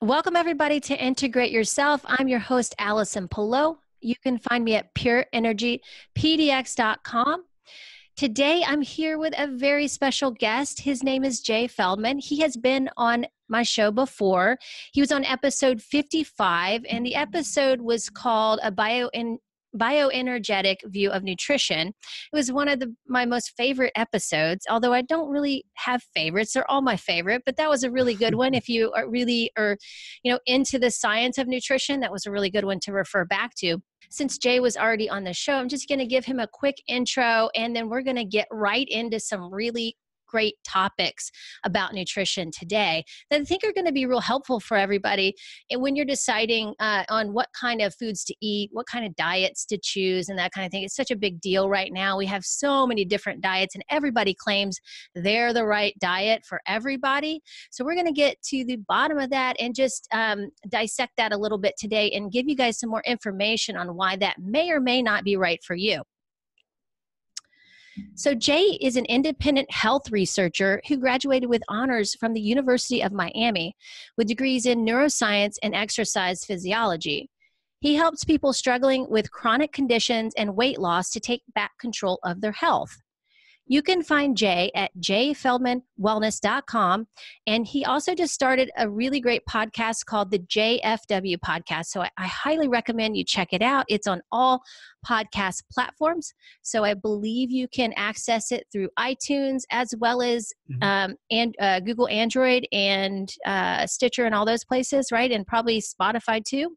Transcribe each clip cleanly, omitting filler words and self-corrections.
Welcome, everybody, to Integrate Yourself. I'm your host, Allison Pelot. You can find me at pureenergypdx.com. Today, I'm here with a very special guest. His name is Jay Feldman. He has been on my show before. He was on episode 55, and the episode was called A Bioenergetic View of Nutrition. It was one of my most favorite episodes, although I don't really have favorites. They're all my favorite, but that was a really good one. If you are really into the science of nutrition, that was a really good one to refer back to. Since Jay was already on the show, I'm just going to give him a quick intro, and then we're going to get right into some really great topics about nutrition today that I think are going to be real helpful for everybody. And when you're deciding on what kind of foods to eat, what kind of diets to choose, and that kind of thing, it's such a big deal right now. We have so many different diets, and everybody claims they're the right diet for everybody. So we're going to get to the bottom of that and just dissect that a little bit today and give you guys some more information on why that may or may not be right for you. So Jay is an independent health researcher who graduated with honors from the University of Miami with degrees in Neuroscience and Exercise Physiology. He helps people struggling with chronic conditions and weight loss to take back control of their health. You can find Jay at jayfeldmanwellness.com. And he also just started a really great podcast called the JFW Podcast. So I highly recommend you check it out. It's on all podcast platforms. So I believe you can access it through iTunes as well as Google Android and Stitcher and all those places, right? And probably Spotify too.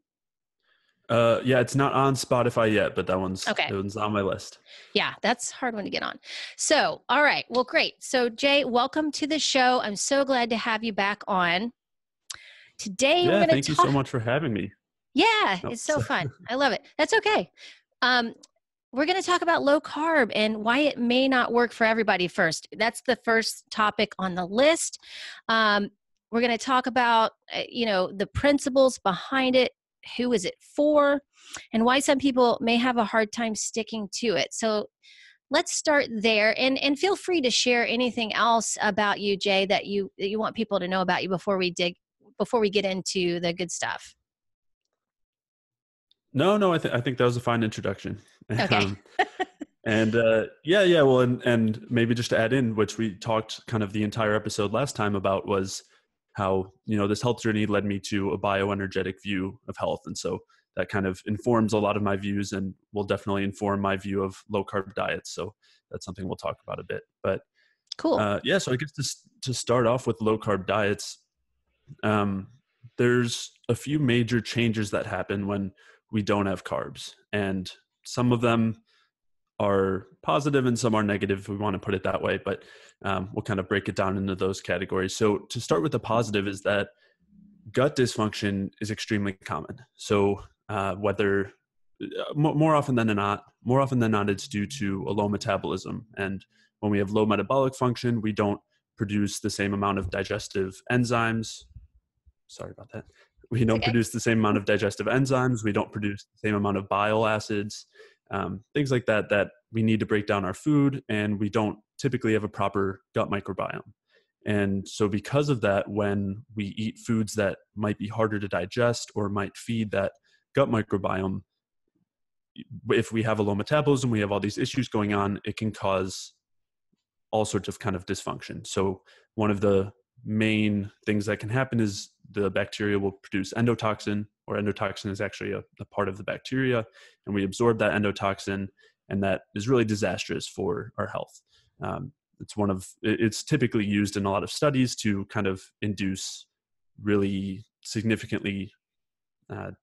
Yeah, it's not on Spotify yet, but that one's on my list. Yeah, that's a hard one to get on. So, all right. Well, great. So, Jay, welcome to the show. I'm so glad to have you back on. Today, we're going to thank you so much for having me. Yeah, it's so fun. I love it. That's okay. We're going to talk about low carb and why it may not work for everybody first. That's the first topic on the list. We're going to talk about, the principles behind it. Who is it for, and why some people may have a hard time sticking to it. So let's start there, and feel free to share anything else about you, Jay, that you want people to know about you before we get into the good stuff. No, I think that was a fine introduction. Okay. Well, and maybe just to add in, which we talked kind of the entire episode last time about, was how, this health journey led me to a bioenergetic view of health. And so that kind of informs a lot of my views and will definitely inform my view of low carb diets. So that's something we'll talk about a bit. But cool. So I guess to start off with low carb diets, there's a few major changes that happen when we don't have carbs. And some of them are positive and some are negative, if we want to put it that way. But we'll kind of break it down into those categories. So to start with, the positive is that gut dysfunction is extremely common. So whether more often than not, it's due to a low metabolism. And when we have low metabolic function, we don't produce the same amount of digestive enzymes. Sorry about that. We don't produce the same amount of digestive enzymes. We don't produce the same amount of bile acids, things like that we need to break down our food, and we don't typically have a proper gut microbiome. And so because of that, when we eat foods that might be harder to digest or might feed that gut microbiome, if we have a low metabolism, we have all these issues going on, it can cause all sorts of kind of dysfunction. So one of the main things that can happen is the bacteria will produce endotoxin, or endotoxin is actually a part of the bacteria, and we absorb that endotoxin, and that is really disastrous for our health. It's typically used in a lot of studies to kind of induce really significantly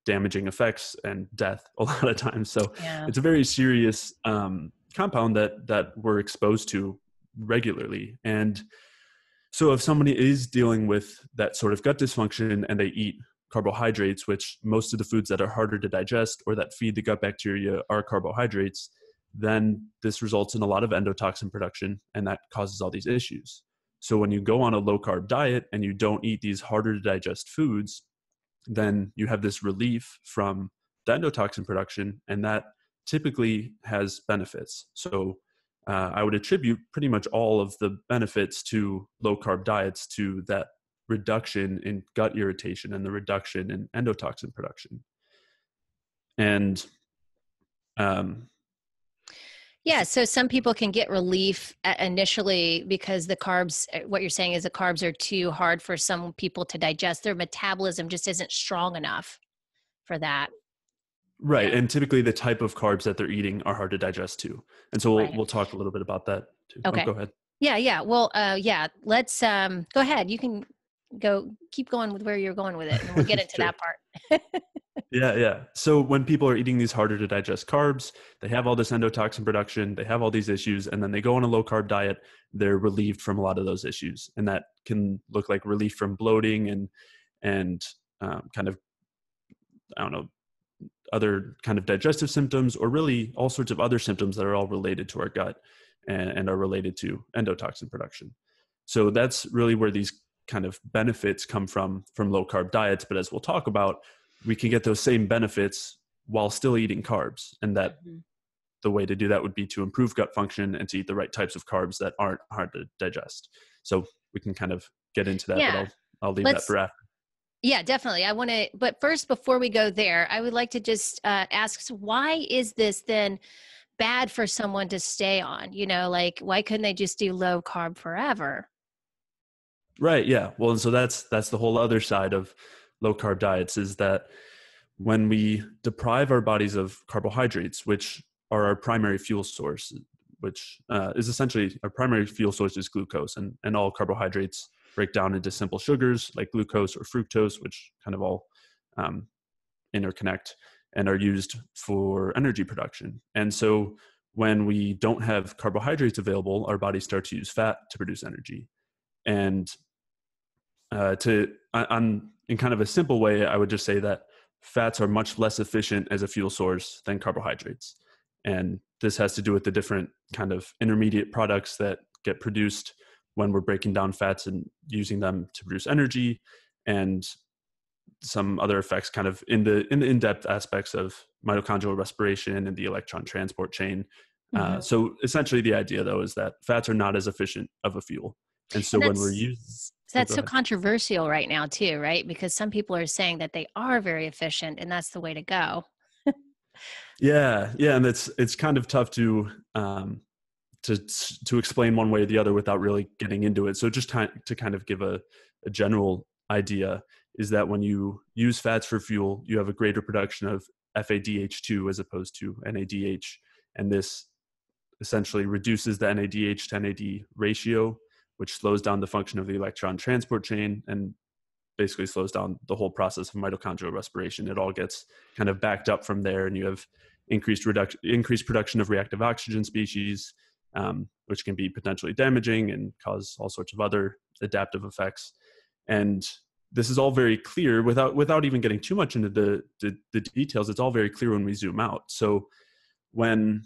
damaging effects and death a lot of times. So It's a very serious compound that we're exposed to regularly. And so if somebody is dealing with that sort of gut dysfunction and they eat carbohydrates, which most of the foods that are harder to digest or that feed the gut bacteria are carbohydrates, then this results in a lot of endotoxin production, and that causes all these issues. So when you go on a low carb diet and you don't eat these harder to digest foods, then you have this relief from the endotoxin production, and that typically has benefits. So I would attribute pretty much all of the benefits to low carb diets to that reduction in gut irritation and the reduction in endotoxin production. And Yeah, so some people can get relief initially because the carbs, what you're saying is the carbs are too hard for some people to digest. Their metabolism just isn't strong enough for that. right, Yeah, and typically the type of carbs that they're eating are hard to digest too. And so right. we'll talk a little bit about that too. Oh, Okay. go ahead. Yeah, yeah. Well, yeah, let's go ahead. You can keep going with where you're going with it, and then we'll get into Sure. that part. Yeah. So when people are eating these harder to digest carbs, they have all this endotoxin production, they have all these issues, and then they go on a low carb diet, they're relieved from a lot of those issues. And that can look like relief from bloating and kind of, I don't know, other kind of digestive symptoms, or really all sorts of other symptoms that are all related to our gut and are related to endotoxin production. So that's really where these kind of benefits come from low carb diets. But as we'll talk about, we can get those same benefits while still eating carbs. And that Mhm. the way to do that would be to improve gut function and to eat the right types of carbs that aren't hard to digest. So we can kind of get into that, but Yeah. I'll leave that Let's for after. Yeah, definitely. I want to, but first, before we go there, I would like to just ask, so why is this then bad for someone to stay on? Like, why couldn't they just do low carb forever? Right. Yeah. Well, and so that's the whole other side of low carb diets, is that when we deprive our bodies of carbohydrates, which are our primary fuel source, which is essentially our primary fuel source is glucose, and all carbohydrates break down into simple sugars like glucose or fructose, which kind of all um, interconnect and are used for energy production. And so when we don't have carbohydrates available, our bodies start to use fat to produce energy. And in kind of a simple way, I would just say that fats are much less efficient as a fuel source than carbohydrates. And this has to do with the different kind of intermediate products that get produced when we're breaking down fats and using them to produce energy, and some other effects kind of in the in-depth aspects of mitochondrial respiration and the electron transport chain. Hmm. So essentially the idea though is that fats are not as efficient of a fuel. And so And when we're using, oh, that's go so ahead. controversial right now too, right? Because some people are saying that they are very efficient, and that's the way to go. Yeah, and it's kind of tough to to explain one way or the other without really getting into it. So just to kind of give a general idea is that when you use fats for fuel, you have a greater production of FADH2 as opposed to NADH, and this essentially reduces the NADH to NAD ratio, which slows down the function of the electron transport chain and basically slows down the whole process of mitochondrial respiration. It all gets kind of backed up from there, and you have increased production of reactive oxygen species, which can be potentially damaging and cause all sorts of other adaptive effects. And this is all very clear without even getting too much into the details. It's all very clear when we zoom out. So when,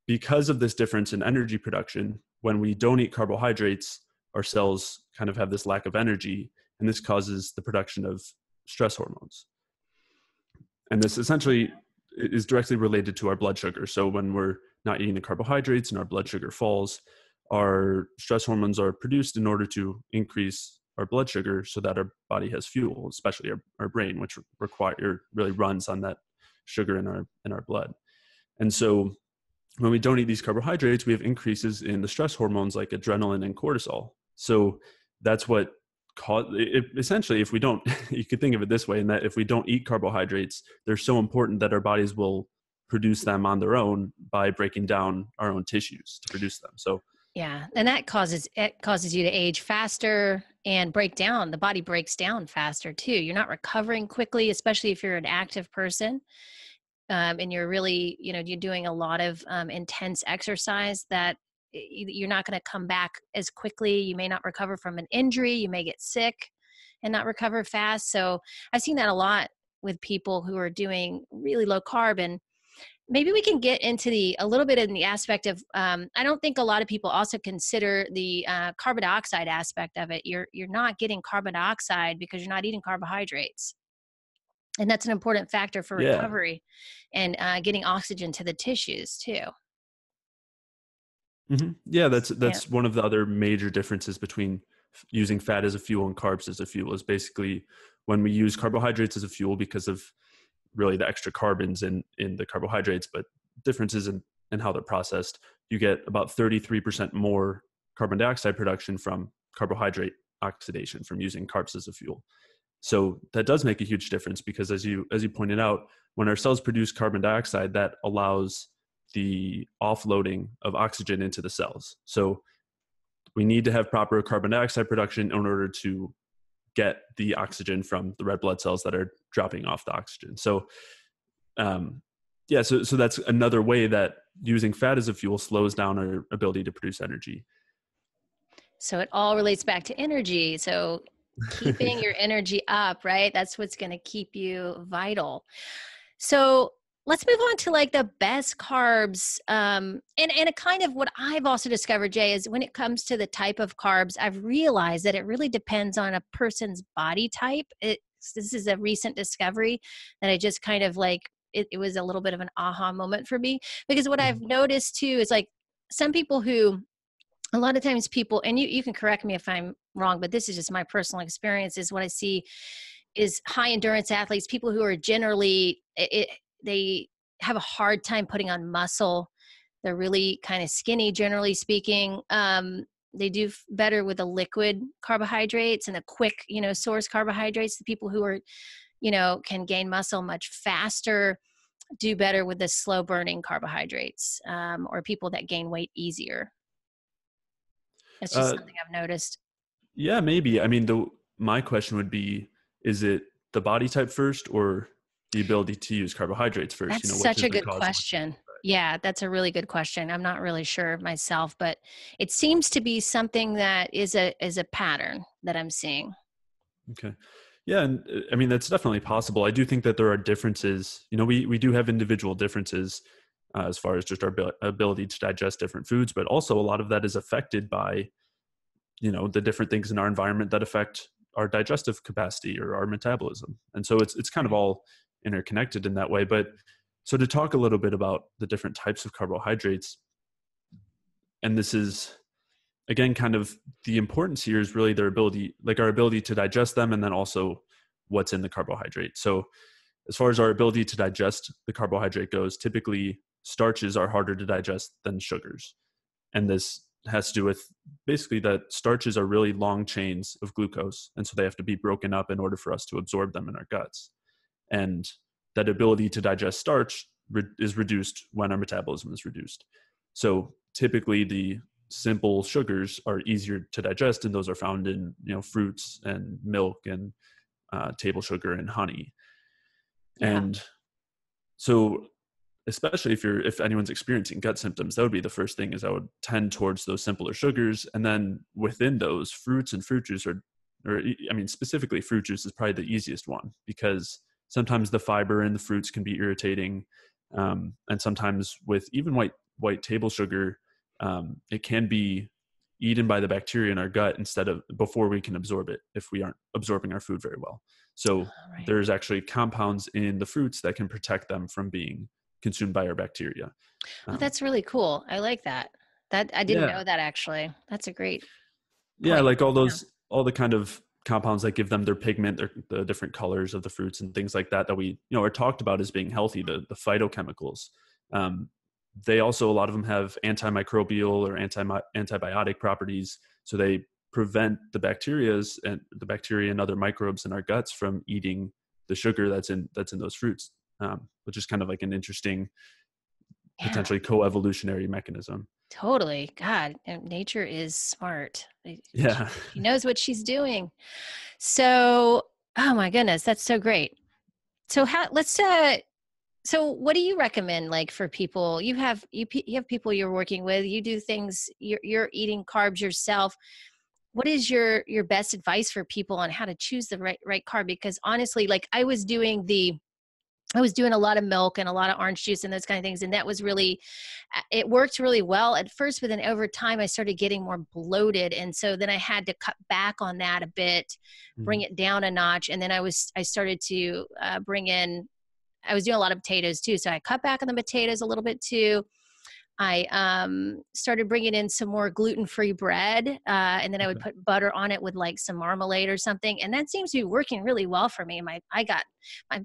because of this difference in energy production, when we don't eat carbohydrates, our cells kind of have this lack of energy, and this causes the production of stress hormones. And this essentially is directly related to our blood sugar. So when we're not eating the carbohydrates and our blood sugar falls, our stress hormones are produced in order to increase our blood sugar so that our body has fuel, especially our brain, which really runs on that sugar in our blood. And so when we don't eat these carbohydrates, we have increases in the stress hormones like adrenaline and cortisol. So that's what cause it. Essentially, if we don't, you could think of it this way, in that if we don't eat carbohydrates, they're so important that our bodies will produce them on their own by breaking down our own tissues to produce them. So Yeah, and that causes you to age faster and break down. The body breaks down faster too. You're not recovering quickly, especially if you're an active person. And you're really, you're doing a lot of intense exercise, that you're not going to come back as quickly. You may not recover from an injury. You may get sick and not recover fast. So I've seen that a lot with people who are doing really low carb. And maybe we can get into a little bit in the aspect of, I don't think a lot of people also consider the carbon dioxide aspect of it. You're not getting carbon dioxide because you're not eating carbohydrates. And that's an important factor for yeah. recovery and getting oxygen to the tissues too. Yeah, Yeah. that's one of the other major differences between using fat as a fuel and carbs as a fuel is basically when we use carbohydrates as a fuel because of really the extra carbons in the carbohydrates, but differences in how they're processed, you get about 33% more carbon dioxide production from carbohydrate oxidation from using carbs as a fuel. So that does make a huge difference because as you pointed out, when our cells produce carbon dioxide, that allows the offloading of oxygen into the cells. So we need to have proper carbon dioxide production in order to get the oxygen from the red blood cells that are dropping off the oxygen. So, so that's another way that using fat as a fuel slows down our ability to produce energy. So it all relates back to energy. So keeping your energy up, right? That's what's going to keep you vital. So let's move on to like the best carbs. And a kind of what I've also discovered, Jay, is when it comes to the type of carbs, I've realized that it really depends on a person's body type. This is a recent discovery that I just kind of like, it was a little bit of an aha moment for me, because what I've noticed too is like some people who, a lot of times people, and you can correct me if I'm wrong, but this is just my personal experience, is what I see is high endurance athletes, people who are generally, they have a hard time putting on muscle. They're really kind of skinny, generally speaking. They do better with the liquid carbohydrates and the quick, source carbohydrates. The people who are, can gain muscle much faster do better with the slow burning carbohydrates, or people that gain weight easier. That's just something I've noticed. Yeah, maybe. I mean, my question would be, is it the body type first or the ability to use carbohydrates first? That's such a good question. Yeah, that's a really good question. I'm not really sure myself, but it seems to be something that is a pattern that I'm seeing. Okay. Yeah. And I mean, that's definitely possible. I do think that there are differences. We do have individual differences as far as just our ability to digest different foods, but also a lot of that is affected by, the different things in our environment that affect our digestive capacity or our metabolism. And so it's kind of all interconnected in that way. But so to talk a little bit about the different types of carbohydrates, and this is, again, kind of the importance here is really our ability to digest them, and then also what's in the carbohydrate. So as far as our ability to digest the carbohydrate goes, typically starches are harder to digest than sugars. And this has to do with basically that starches are really long chains of glucose. And so they have to be broken up in order for us to absorb them in our guts. And that ability to digest starch is reduced when our metabolism is reduced. So typically the simple sugars are easier to digest, and those are found in fruits and milk and table sugar and honey. Yeah. And so especially if anyone's experiencing gut symptoms, that would be the first thing, is I would tend towards those simpler sugars. And then within those, fruits and fruit juice specifically fruit juice is probably the easiest one, because sometimes the fiber in the fruits can be irritating. And sometimes with even white table sugar, it can be eaten by the bacteria in our gut before we can absorb it, if we aren't absorbing our food very well. So there's actually compounds in the fruits that can protect them from being consumed by our bacteria. Well, that's really cool. I like that. I didn't know that, actually. That's a great point. Yeah, like all the kind of compounds that give them their pigment, the different colors of the fruits and things like that we are talked about as being healthy, the phytochemicals. They also, a lot of them have antimicrobial or antibiotic properties. So they prevent the bacteria and other microbes in our guts from eating the sugar that's in those fruits, which is kind of like an interesting, potentially co-evolutionary mechanism. Totally. God, nature is smart. Yeah. She knows what she's doing. So, oh my goodness, that's so great. So so what do you recommend, like, for people? You have people you're working with, you do things, you're eating carbs yourself. What is your best advice for people on how to choose the right carb? Because honestly, like, I was doing a lot of milk and a lot of orange juice and those kind of things. And that was it worked really well at first, but then over time I started getting more bloated. And so then I had to cut back on that a bit, bring it down a notch. And then I started to I was doing a lot of potatoes too. So I cut back on the potatoes a little bit too. I started bringing in some more gluten-free bread, and then I would Okay. put butter on it with like some marmalade or something, and that seems to be working really well for me. My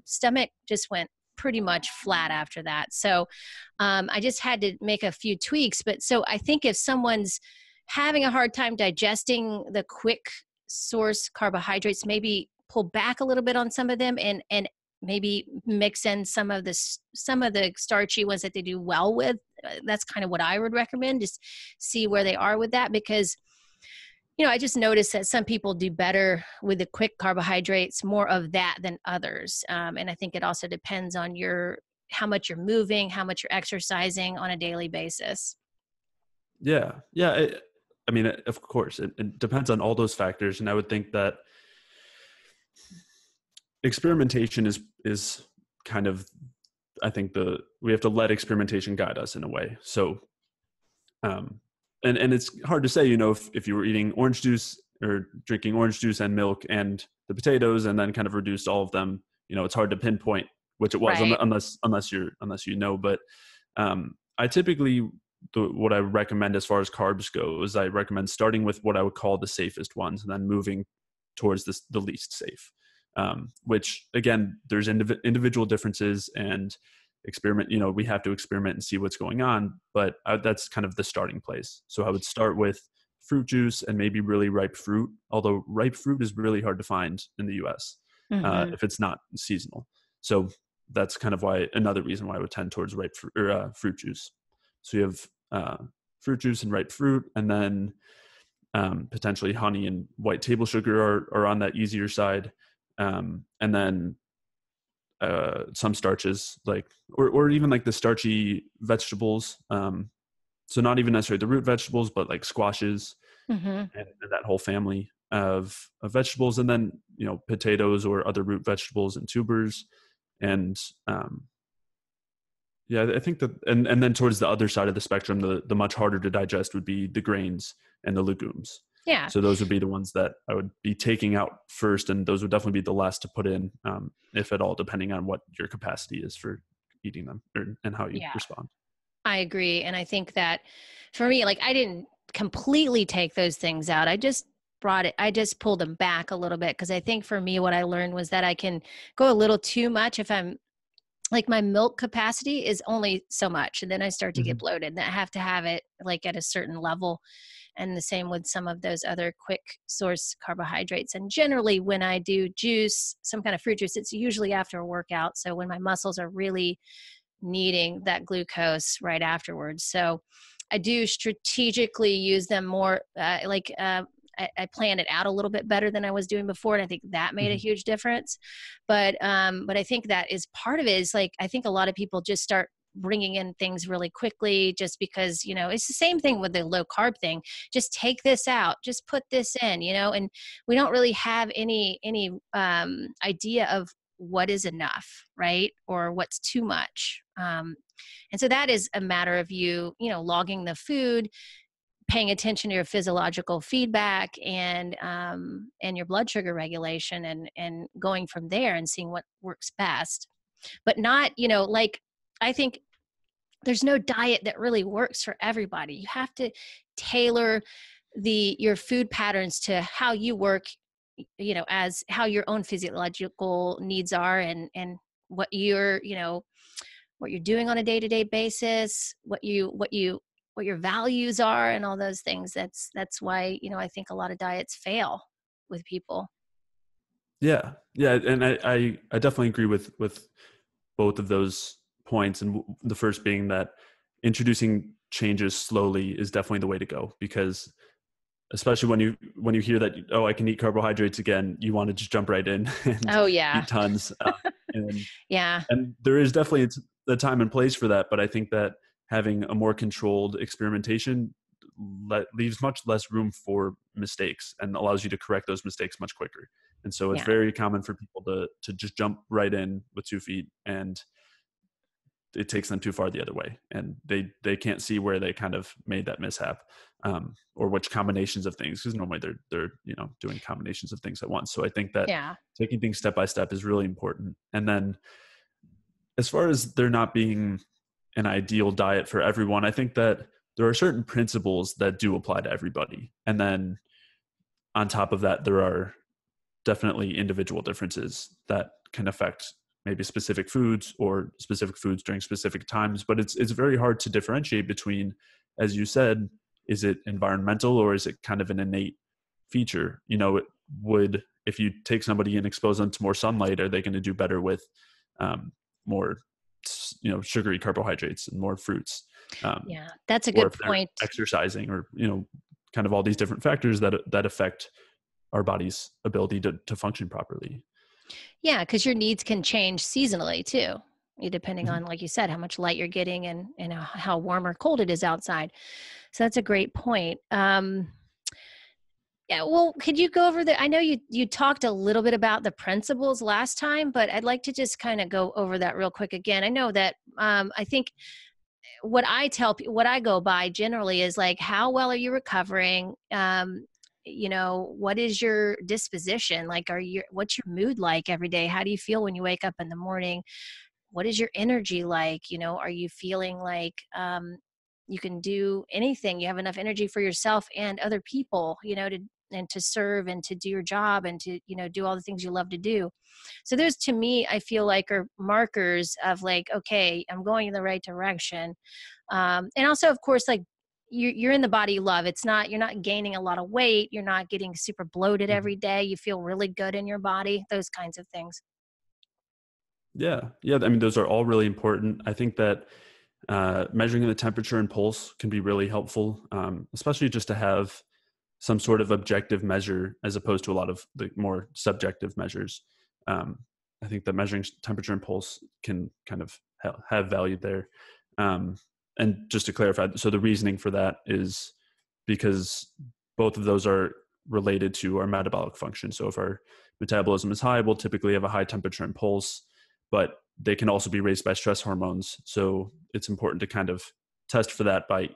stomach just went pretty much flat after that. So I just had to make a few tweaks. But so I think if someone's having a hard time digesting the quick source carbohydrates, maybe pull back a little bit on some of them and maybe mix in some of the starchy ones that they do well with. That's kind of what I would recommend. Just see where they are with that, because I just noticed that some people do better with the quick carbohydrates, more of that than others. And I think it also depends on how much you're moving, how much you're exercising on a daily basis. Yeah. Yeah. I mean, of course, it depends on all those factors. And I would think that experimentation is kind of, I think we have to let experimentation guide us in a way. So, and it's hard to say, if you were eating orange juice or drinking orange juice and milk and the potatoes and then kind of reduced all of them, it's hard to pinpoint which it was, Right. unless you know. But I typically, what I recommend as far as carbs go is I recommend starting with what I would call the safest ones and then moving towards the least safe. Which again, there's individual differences and experiment. We have to experiment and see what's going on, but that's kind of the starting place. So I would start with fruit juice and maybe really ripe fruit. Although ripe fruit is really hard to find in the U.S. Mm-hmm. If it's not seasonal. So that's kind of another reason why I would tend towards ripe fruit or fruit juice. So you have fruit juice and ripe fruit, and then potentially honey and white table sugar are on that easier side. And then some starches, or even like the starchy vegetables. So not even necessarily the root vegetables, but like squashes Mm-hmm. and that whole family of vegetables, and then potatoes or other root vegetables and tubers. And yeah, I think that, and then towards the other side of the spectrum, the much harder to digest would be the grains and the legumes. Yeah. So those would be the ones that I would be taking out first, and those would definitely be the last to put in, if at all, depending on what your capacity is for eating them and how you Yeah. respond. I agree. And I think that for me, like I didn't completely take those things out. I just pulled them back a little bit, because I think for me, what I learned was that I can go a little too much if I'm like my milk capacity is only so much. And then I start to get Mm-hmm. bloated, and I have to have it like at a certain level. And the same with some of those other quick source carbohydrates. And generally when I do juice, some kind of fruit juice, it's usually after a workout. So when my muscles are really needing that glucose right afterwards. So I do strategically use them more, I planned it out a little bit better than I was doing before, and I think that made a Mm-hmm. huge difference. But I think that is part of it. Is like I think a lot of people just start bringing in things really quickly just because it's the same thing with the low carb thing. Just take this out, just put this in, and we don't really have any idea of what is enough, right? Or what's too much. And so that is a matter of logging the food, paying attention to your physiological feedback and your blood sugar regulation, and going from there and seeing what works best. But not, like I think there's no diet that really works for everybody. You have to tailor your food patterns to how you work, as how your own physiological needs are, and what what you're doing on a day-to-day basis, what your values are, and all those things. That's why I think a lot of diets fail with people. Yeah, yeah, and I definitely agree with both of those points, and the first being that introducing changes slowly is definitely the way to go, because especially when you hear that, oh, I can eat carbohydrates again, you want to just jump right in and Oh yeah. eat tons. And Yeah. and there is definitely the time and place for that, but I think that having a more controlled experimentation leaves much less room for mistakes and allows you to correct those mistakes much quicker. And so it's Yeah. very common for people to just jump right in with 2 feet, and it takes them too far the other way, and they can't see where they kind of made that mishap, or which combinations of things, because normally they're doing combinations of things at once. So I think that Yeah. taking things step by step is really important. And then as far as there not being an ideal diet for everyone. I think that there are certain principles that do apply to everybody. And then on top of that, there are definitely individual differences that can affect maybe specific foods or specific foods during specific times. But it's very hard to differentiate between, as you said, is it environmental or is it kind of an innate feature? You know, it would, if you take somebody and expose them to more sunlight, are they going to do better with more, you know, sugary carbohydrates and more fruits? Yeah, that's a Or good if they're point. exercising, or, you know, kind of all these different factors that affect our body's ability to function properly. Yeah, because your needs can change seasonally too, depending Mhm. on, like you said, how much light you're getting and how warm or cold it is outside. So that's a great point. Yeah, well, could you go over the? I know you talked a little bit about the principles last time, but I'd like to just kind of go over that real quick again. I know that I think what I tell people, what I go by generally is like, how well are you recovering? What is your disposition? Like, what's your mood like every day? How do you feel when you wake up in the morning? What is your energy like? Are you feeling like you can do anything? You have enough energy for yourself and other people, to serve and to do your job and to, do all the things you love to do. So those, to me, I feel like are markers of like, okay, I'm going in the right direction. And also, of course, like you're in the body you love. You're not gaining a lot of weight. You're not getting super bloated Mhm. every day. You feel really good in your body, those kinds of things. Yeah. Yeah. I mean, those are all really important. I think that measuring the temperature and pulse can be really helpful, especially just to have some sort of objective measure as opposed to a lot of the more subjective measures. Um, I think that measuring temperature and pulse can kind of have value there. Um, and just to clarify, so the reasoning for that is because both of those are related to our metabolic function. So if our metabolism is high, we'll typically have a high temperature and pulse, but they can also be raised by stress hormones. So it's important to kind of test for that by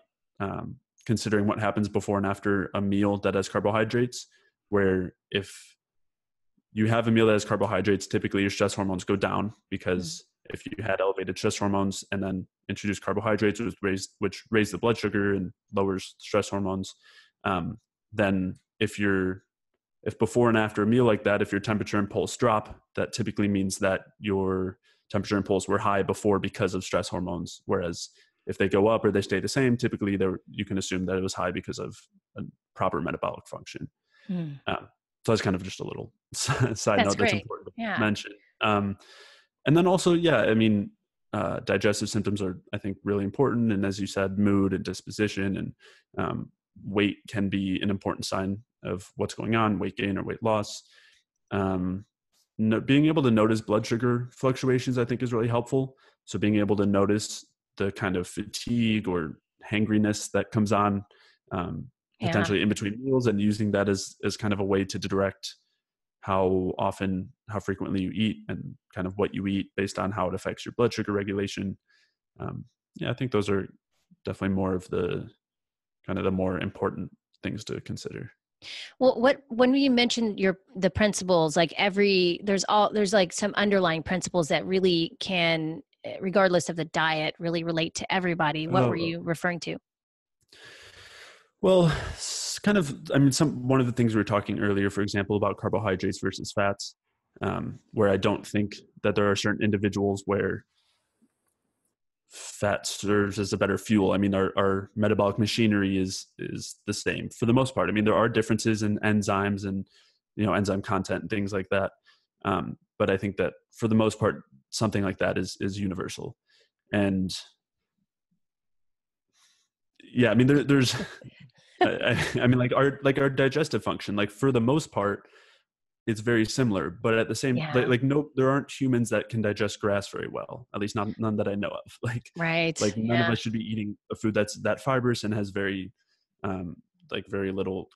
considering what happens before and after a meal that has carbohydrates, where if you have a meal that has carbohydrates, typically your stress hormones go down, Mm. because if you had elevated stress hormones and then introduce carbohydrates, which raise the blood sugar and lowers stress hormones, then if before and after a meal like that, if your temperature and pulse drop, that typically means that your temperature and pulse were high before because of stress hormones. Whereas if they go up or they stay the same, typically you can assume that it was high because of a proper metabolic function. Mm. So that's kind of just a little side That's note that's great. important to Yeah. mention. And then also, yeah, I mean, digestive symptoms are, I think, really important. And as you said, mood and disposition and weight can be an important sign of what's going on, weight gain or weight loss. Um, Being able to notice blood sugar fluctuations, I think, is really helpful. So being able to notice the kind of fatigue or hangriness that comes on Yeah. potentially in between meals, and using that as kind of a way to direct how often, how frequently you eat and kind of what you eat based on how it affects your blood sugar regulation. Yeah, I think those are definitely more of the kind of the more important things to consider. Well, when you mentioned the principles, like there's like some underlying principles that really can, regardless of the diet, really relate to everybody. What were Oh, you referring to? well, kind of, I mean, one of the things we were talking earlier, for example, about carbohydrates versus fats, where I don't think that there are certain individuals where fat serves as a better fuel. I mean, our metabolic machinery is the same for the most part. I mean, there are differences in enzymes and, you know, enzyme content and things like that. But I think that for the most part, something like that is universal. And yeah, I mean, there's I mean, like our digestive function, like for the most part, it's very similar, but at the same, Yeah. no, there aren't humans that can digest grass very well, at least none that I know of. Right. Like none of Yeah. us should be eating a food that's that fibrous and has um, very little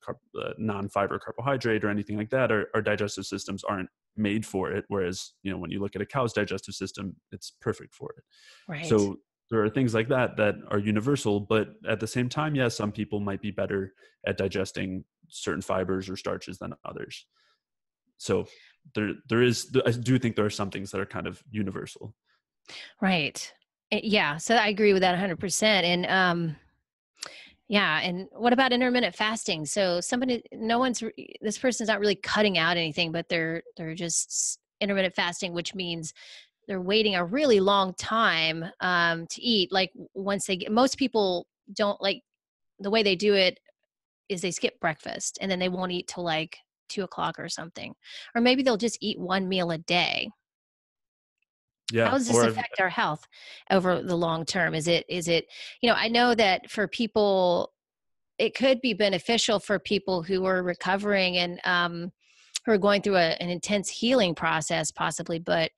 non-fiber carbohydrate or anything like that. Our digestive systems aren't made for it. Whereas, you know, when you look at a cow's digestive system, it's perfect for it. Right. So there are things like that that are universal, but at the same time, yes, some people might be better at digesting certain fibers or starches than others. So I do think there are some things that are kind of universal. Right. Yeah, so I agree with that 100%. And yeah, and what about intermittent fasting? So somebody, no one's, this person's not really cutting out anything, but they're just intermittent fasting, which means they're waiting a really long time to eat. Like once they get, most people don't like the way they do it is they skip breakfast and then they won't eat till like 2 o'clock or something, or maybe they'll just eat one meal a day. How Yeah. does this Or I've, affect our health over the long term? Is it, I know that for people, it could be beneficial for people who are recovering and who are going through an intense healing process, possibly, but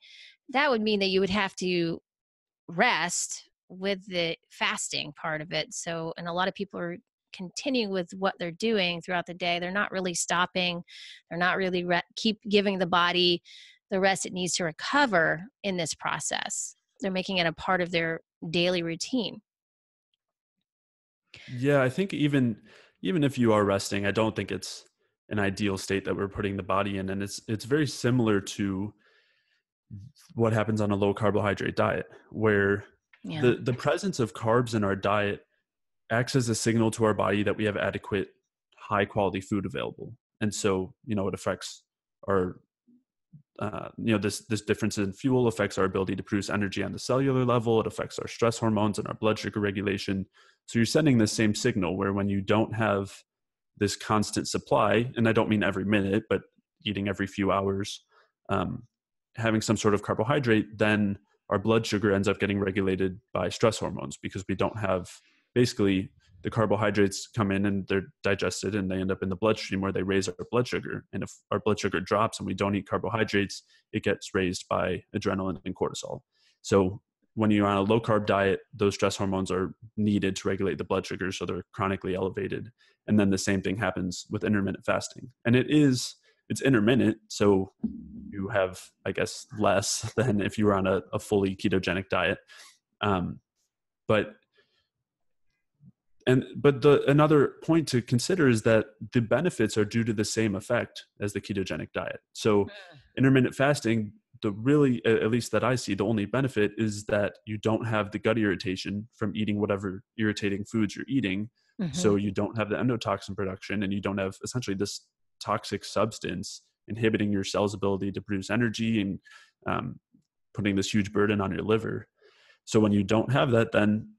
that would mean that you would have to rest with the fasting part of it. So, and a lot of people are continuing with what they're doing throughout the day. They're not really stopping. They're not really keep giving the body the rest it needs to recover in this process. They're making it a part of their daily routine. yeah, I think even if you are resting, I don't think it's an ideal state that we're putting the body in. And it's very similar to what happens on a low carbohydrate diet, where Yeah. the presence of carbs in our diet acts as a signal to our body that we have adequate high quality food available. And so, it affects our this difference in fuel affects our ability to produce energy on the cellular level. It affects our stress hormones and our blood sugar regulation. So you're sending the same signal where when you don't have this constant supply, and I don't mean every minute, but eating every few hours, um, having some sort of carbohydrate, then our blood sugar ends up getting regulated by stress hormones because we don't have, basically, the carbohydrates come in and they're digested and they end up in the bloodstream where they raise our blood sugar. And if our blood sugar drops and we don't eat carbohydrates, it gets raised by adrenaline and cortisol. So when you're on a low carb diet, those stress hormones are needed to regulate the blood sugar, so they're chronically elevated. And then the same thing happens with intermittent fasting. And it's intermittent, so you have, I guess, less than if you were on a fully ketogenic diet. Um, but another point to consider is that the benefits are due to the same effect as the ketogenic diet. So intermittent fasting, the really, at least that I see, the only benefit is that you don't have the gut irritation from eating whatever irritating foods you're eating. Mm-hmm. So you don't have the endotoxin production and you don't have essentially this toxic substance inhibiting your cell's ability to produce energy and um, putting this huge burden on your liver. So when you don't have that, then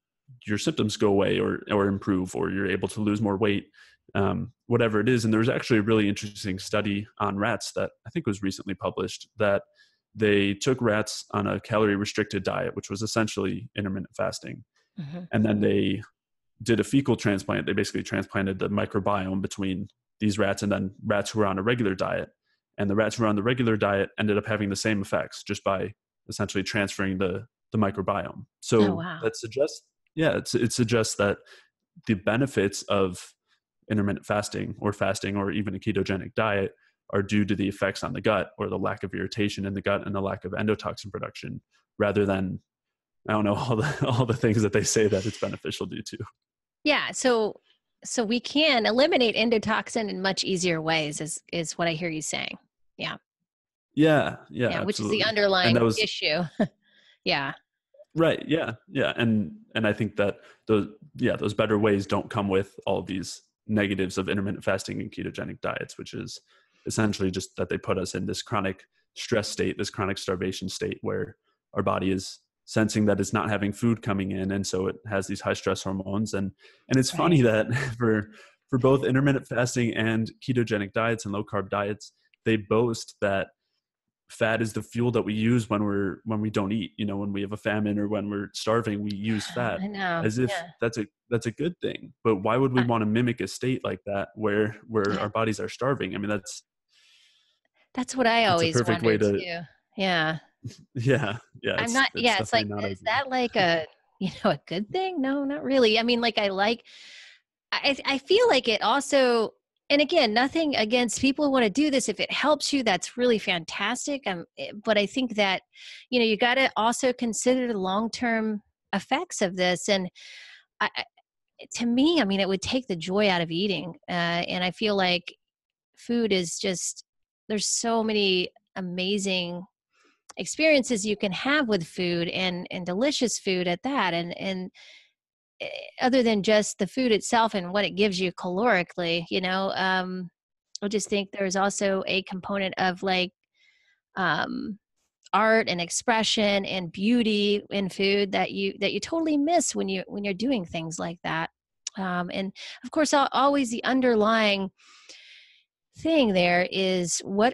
your symptoms go away or improve, or you're able to lose more weight, whatever it is. And there was actually a really interesting study on rats that I think was recently published, that they took rats on a calorie restricted diet, which was essentially intermittent fasting. Mm-hmm. And then they did a fecal transplant. They basically transplanted the microbiome between these rats and then rats who were on a regular diet. And the rats who were on the regular diet ended up having the same effects just by essentially transferring the microbiome. Oh, So wow. that suggests, yeah, it suggests that the benefits of intermittent fasting or even a ketogenic diet are due to the effects on the gut, or the lack of irritation in the gut and the lack of endotoxin production, rather than, I don't know, all the things that they say that it's beneficial due to. Yeah. So we can eliminate endotoxin in much easier ways is what I hear you saying. Yeah. Yeah, yeah, Yeah. Which is the absolutely. And underlying that was issue. Yeah. right. Yeah, yeah, and I think that those better ways don't come with all of these negatives of intermittent fasting and ketogenic diets, which is essentially just that they put us in this chronic stress state, this chronic starvation state, where our body is sensing that it's not having food coming in, and so it has these high stress hormones. And it's funny Right. that for both intermittent fasting and ketogenic diets and low carb diets, they boast that fat is the fuel that we use when we don't eat, when we have a famine or when we're starving, we use fat I know. as if Yeah. that's a good thing. But why would we I, want to mimic a state like that where I, our bodies are starving? I mean, that's what I that's a always perfect way wondered to, too. Yeah. yeah, I'm not, it's yeah, it's like, definitely not is ideal. that like a, a good thing? No, not really. I mean, like, I feel like it also, and again, nothing against people who want to do this. If it helps you, that's really fantastic. But I think that, you got to also consider the long-term effects of this. And I, to me, I mean, it would take the joy out of eating. And I feel like food is just, there's so many amazing experiences you can have with food, and delicious food at that. Other than just the food itself and what it gives you calorically, I just think there's also a component of like um, art and expression and beauty in food that you totally miss when you're doing things like that. And of course, always the underlying thing there is what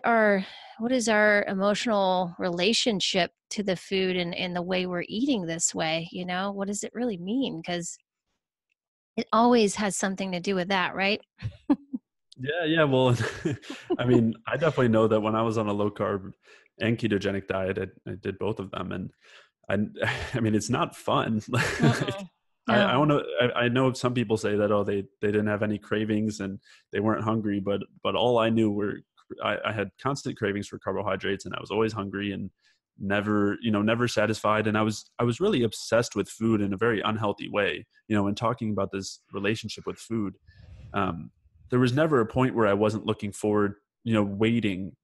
is our emotional relationship to the food, and the way we're eating this way. What does it really mean? Because it always has something to do with that, right? Yeah, yeah. Well, I mean, I definitely know that when I was on a low carb and ketogenic diet, I did both of them, and I, I mean, it's not fun. Like, Mm-mm. I No. don't know. I know some people say that, oh, they didn't have any cravings and they weren't hungry, but all I knew were I had constant cravings for carbohydrates, and I was always hungry and never satisfied. And I was really obsessed with food in a very unhealthy way. When talking about this relationship with food, there was never a point where I wasn't looking forward, waiting,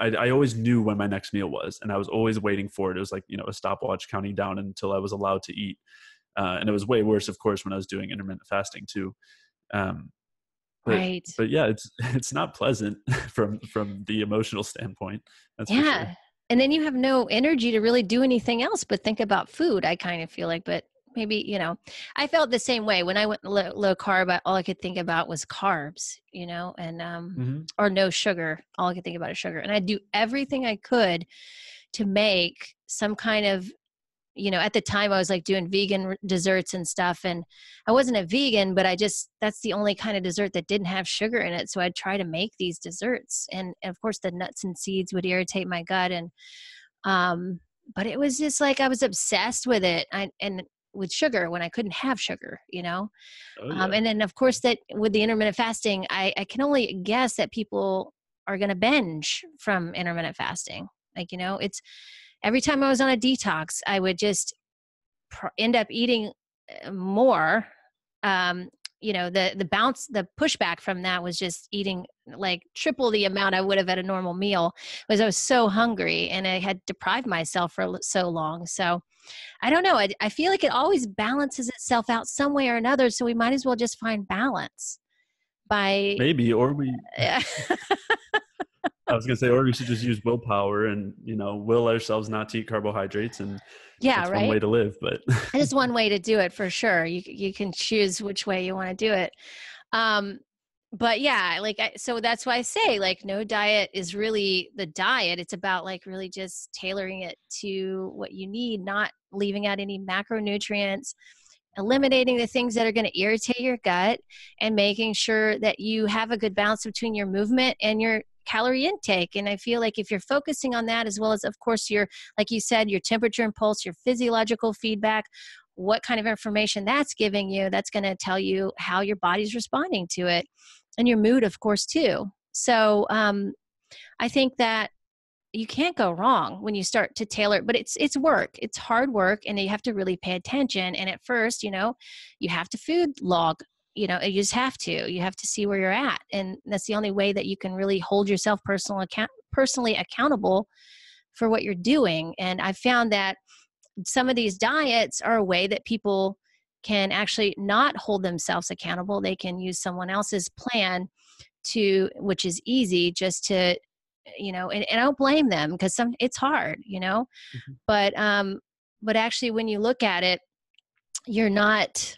I always knew when my next meal was, and I was always waiting for it. It was like, a stopwatch counting down until I was allowed to eat. And it was way worse, of course, when I was doing intermittent fasting too. Um, but Right. but yeah, it's not pleasant from the emotional standpoint. That's for sure. Yeah. And then you have no energy to really do anything else but think about food, I kind of feel like. But maybe, I felt the same way when I went low carb. All I could think about was carbs, and Hmm. or no sugar. All I could think about is sugar. And I do everything I could to make some kind of, at the time I was like doing vegan desserts and stuff. And I wasn't a vegan, but that's the only kind of dessert that didn't have sugar in it. So I'd try to make these desserts. And of course the nuts and seeds would irritate my gut. Um, but it was just like, I was obsessed with it. And with sugar when I couldn't have sugar. Oh yeah. And then of course that with the intermittent fasting, I can only guess that people are going to binge from intermittent fasting. Like, it's every time I was on a detox, I would just end up eating more. Um, the pushback from that was just eating like triple the amount I would have at a normal meal, because I was so hungry and I had deprived myself for so long. So I don't know. I feel like it always balances itself out some way or another. So we might as well just find balance by, Maybe, or I was gonna say, or we should just use willpower and will ourselves not to eat carbohydrates, and yeah, that's one right. way to live. But That is one way to do it for sure. You can choose which way you want to do it. Um, but yeah, so that's why I say like no diet is really the diet. It's about like really just tailoring it to what you need, not leaving out any macronutrients, eliminating the things that are going to irritate your gut, and making sure that you have a good balance between your movement and your calorie intake. And I feel like if you're focusing on that, as well as, of course, like you said, your temperature and pulse, your physiological feedback, what kind of information that's giving you, that's going to tell you how your body's responding to it, and your mood, of course, too. So I think that you can't go wrong when you start to tailor it, but it's work. It's hard work, and you have to really pay attention. And at first, you have to food log. You just have to. You have to see where you're at, and that's the only way that you can really hold yourself personally accountable for what you're doing. And I found that some of these diets are a way that people can actually not hold themselves accountable. They can use someone else's plan which is easy, just to, and I don't blame them, because it's hard. Mhm. But actually when you look at it, you're not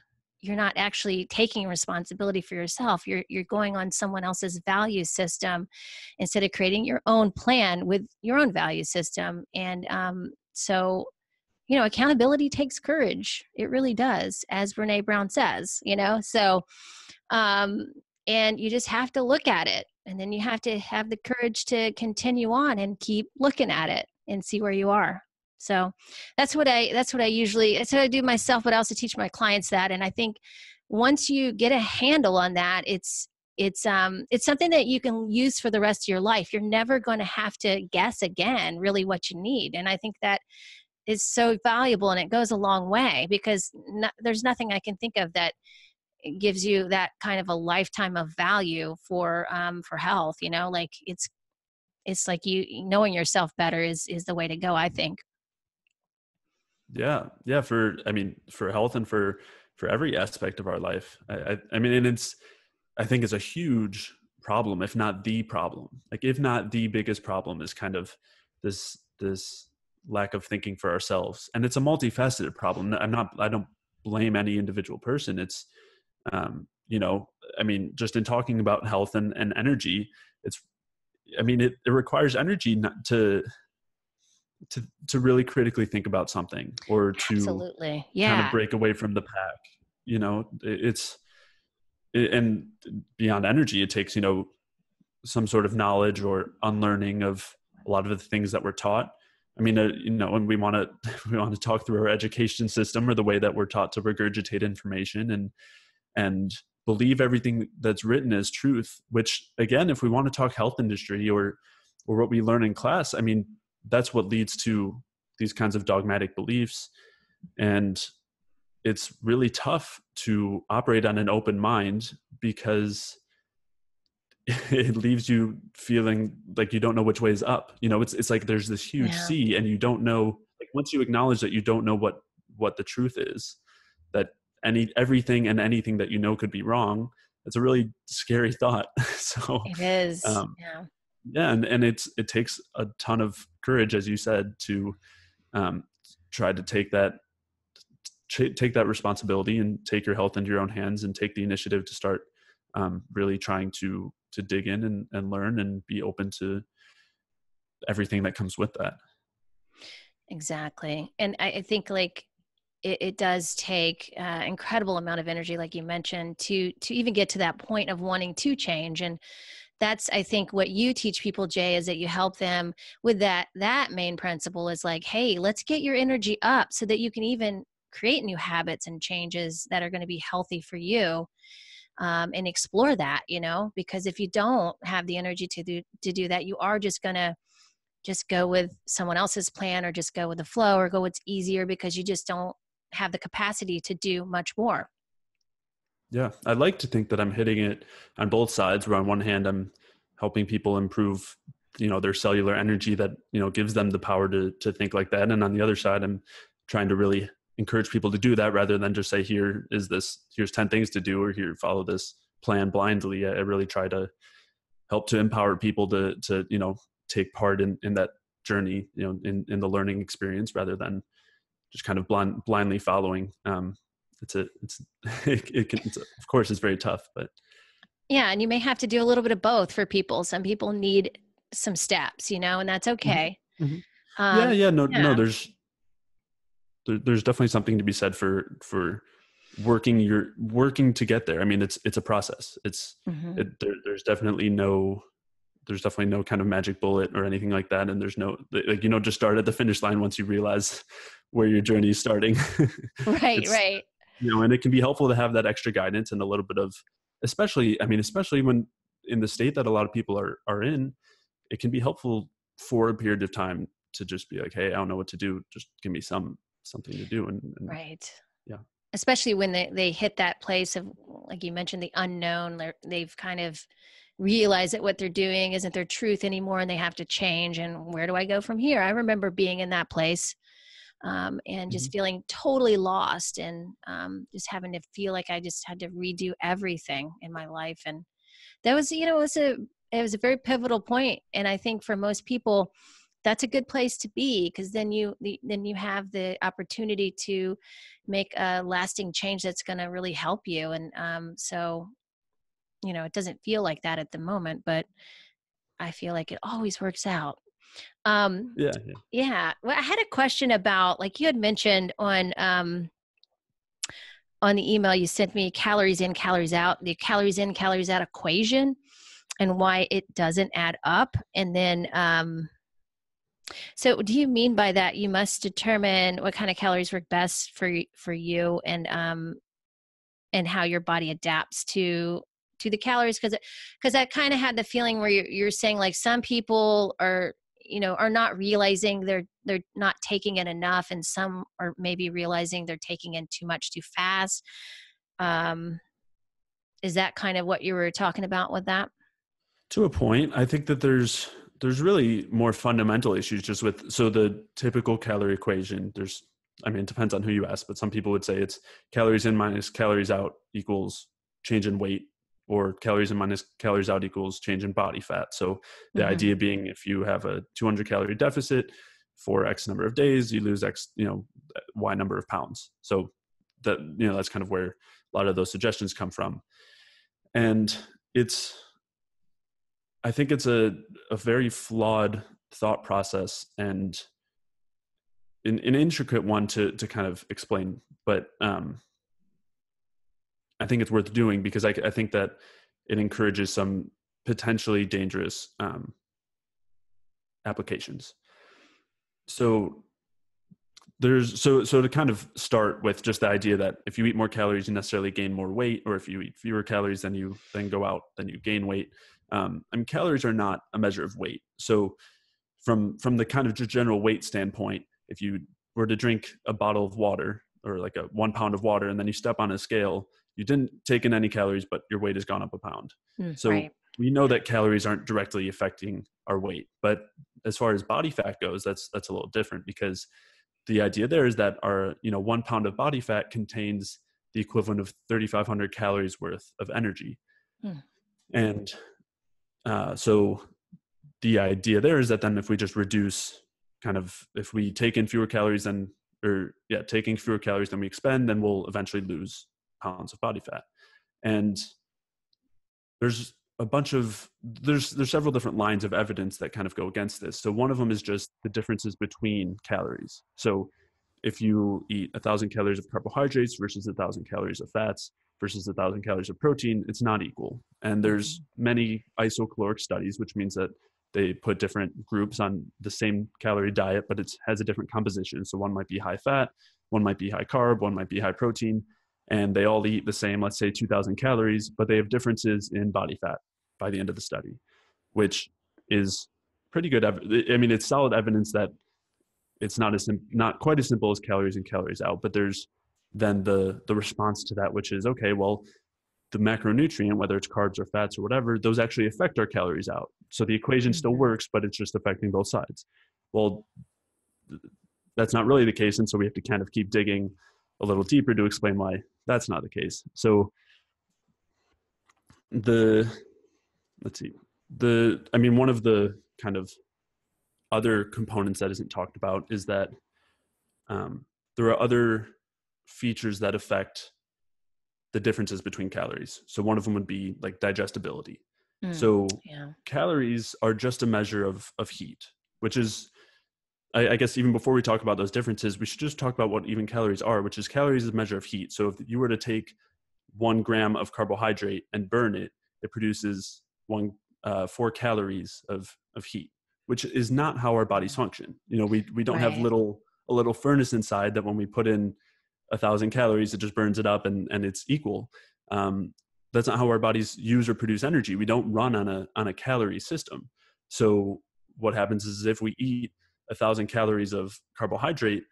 actually taking responsibility for yourself. You're going on someone else's value system instead of creating your own plan with your own value system. And so accountability takes courage. It really does, as Brene Brown says. So um, and you just have to look at it, and then you have to have the courage to continue on and keep looking at it and see where you are. So that's what I do myself, but I also teach my clients that. And I think once you get a handle on that, it's something that you can use for the rest of your life. You're never going to have to guess again really what you need. And I think that is so valuable, and it goes a long way, because there's nothing I can think of that gives you that kind of a lifetime of value for health. Like it's like knowing yourself better is the way to go, I think. Yeah. Yeah. For health and for every aspect of our life. I mean, and I think it's a huge problem, if not the problem, like if not the biggest problem, is kind of this lack of thinking for ourselves. And it's a multifaceted problem. I don't blame any individual person. It's, I mean, just in talking about health and energy, it requires energy not to really critically think about something, or to Absolutely. kind of Yeah. break away from the pack. And beyond energy, it takes, some sort of knowledge or unlearning of a lot of the things that we're taught. I mean, when we want to we want to talk through our education system, or the way that we're taught to regurgitate information and believe everything that's written as truth, which again, if we want to talk health industry or what we learn in class, I mean, that's what leads to these kinds of dogmatic beliefs. And it's really tough to operate on an open mind, because it leaves you feeling like you don't know which way is up. It's like there's this huge Yeah. sea, and you don't know, like, once you acknowledge that you don't know what the truth is, that everything and anything that could be wrong, it's a really scary thought. So It is. um Yeah. yeah, and it takes a ton of courage, as you said, to um try to take that responsibility and take your health into your own hands, and take the initiative to start really trying to dig in and learn and be open to everything that comes with that. Exactly. And I think like it does take incredible amount of energy, like you mentioned, to even get to that point of wanting to change. And that's, I think, what you teach people, Jay, is that you help them with that main principle is like, hey, let's get your energy up so that you can even create new habits and changes that are going to be healthy for you. And explore that, because if you don't have the energy to do that, you are just going to just go with someone else's plan, or just go with the flow, or go what's easier, because you just don't have the capacity to do much more. Yeah, I like to think that I'm hitting it on both sides, where on one hand I'm helping people improve their cellular energy that gives them the power to think like that, and on the other side I'm trying to really encourage people to do that, rather than just say, here's 10 things to do, or here, follow this plan blindly. I really try to help to empower people to take part in that journey, in the learning experience, rather than just kind of blindly following. Of course it's very tough, but Yeah, and you may have to do a little bit of both for people. Some people need some steps, and that's Mhm, okay. mhm. Yeah, Um, yeah, no, yeah. there's definitely something to be said for working to get there. I mean, it's a process. Hmm. There's definitely no kind of magic bullet or anything like that, and there's no, like, just start at the finish line once you realize where your journey is starting. Right, It's right. and it can be helpful to have that extra guidance and a little bit of, especially when in the state that a lot of people are in, it can be helpful for a period of time to just be like, hey, I don't know what to do, just give me something to do. And Right. yeah. Especially when they hit that place of, like you mentioned, the unknown. They've kind of realized that what they're doing isn't their truth anymore, and they have to change. And where do I go from here? I remember being in that place, and Mhm. just feeling totally lost, and just having to feel like I just had to redo everything in my life. And that was, it was a very pivotal point. And I think for most people, that's a good place to be, because then you have the opportunity to make a lasting change that's going to really help you. And so it doesn't feel like that at the moment, but I feel like it always works out. um Yeah, yeah. yeah, well, I had a question about, like, you had mentioned on the email you sent me, calories in, calories out, the calories in, calories out equation, and why it doesn't add up. And then so do you mean by that you must determine what kind of calories work best for you, and how your body adapts to the calories? Because I kind of had the feeling where you're saying, like, some people are not realizing they're not taking it enough, and some are maybe realizing they're taking in too much too fast. um is that kind of what you were talking about with that? To a point, I think that there's there's really more fundamental issues just with, so the typical calorie equation, it depends on who you ask, but some people would say it's calories in minus calories out equals change in weight, or calories in minus calories out equals change in body fat. So the idea being, if you have a 200 calorie deficit for X number of days, you lose X, Y number of pounds. So that, that's kind of where a lot of those suggestions come from. And I think it's a very flawed thought process, and an intricate one to kind of explain, but I think it's worth doing, because I think that it encourages some potentially dangerous applications. So to kind of start with just the idea that if you eat more calories, you necessarily gain more weight, or if you eat fewer calories, then you go out, then you gain weight. Calories are not a measure of weight. So from the kind of just general weight standpoint, if you were to drink a bottle of water, or like a 1 pound of water, and then you step on a scale, you didn't take in any calories, but your weight has gone up a pound. So right. We know that calories aren't directly affecting our weight, but as far as body fat goes, that's a little different, because the idea there is that our 1 pound of body fat contains the equivalent of 3,500 calories worth of energy. And so the idea there is that then if we just reduce, if we take in fewer calories than taking fewer calories than we expend, then we'll eventually lose pounds of body fat. And there's several different lines of evidence that kind of go against this. So one of them is just the differences between calories. So if you eat 1,000 calories of carbohydrates versus 1,000 calories of fats versus 1,000 calories of protein, it's not equal. And there's many isocaloric studies, which means that they put different groups on the same calorie diet, but it has a different composition. So one might be high fat, one might be high carb, one might be high protein, and they all eat the same, let's say 2,000 calories, but they have differences in body fat by the end of the study, which is pretty good. It's solid evidence that it's not quite as simple as calories in, calories out, but there's then the response to that, which is, okay, well, the macronutrient, whether it's carbs or fats or whatever, those actually affect our calories out. So the equation still works, but it's just affecting both sides. Well, that's not really the case. And so we have to kind of keep digging a little deeper to explain why that's not the case. So one of the kind of other components that isn't talked about is that there are other features that affect the differences between calories. So one of them would be like digestibility. So calories are just a measure of heat, which is, I guess even before we talk about those differences, we should just talk about what even calories are, which is calories is a measure of heat. So if you were to take 1 gram of carbohydrate and burn it, it produces 4 calories of heat, which is not how our bodies function. We don't have a little furnace inside that when we put in 1,000 calories, it just burns it up and it's equal. That's not how our bodies use or produce energy. We don't run on a calorie system. So what happens is if we eat 1,000 calories of carbohydrate,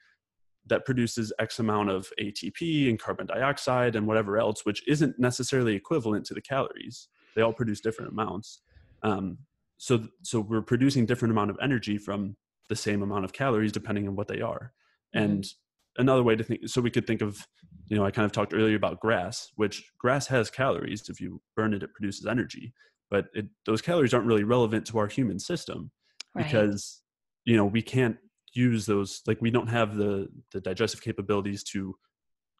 that produces X amount of ATP and carbon dioxide and whatever else, which isn't necessarily equivalent to the calories. They all produce different amounts. So we're producing different amount of energy from the same amount of calories, depending on what they are. And another way to think, so we could think of, I kind of talked earlier about grass, which grass has calories. If you burn it, it produces energy, but those calories aren't really relevant to our human system because, we can't use those, like we don't have the digestive capabilities to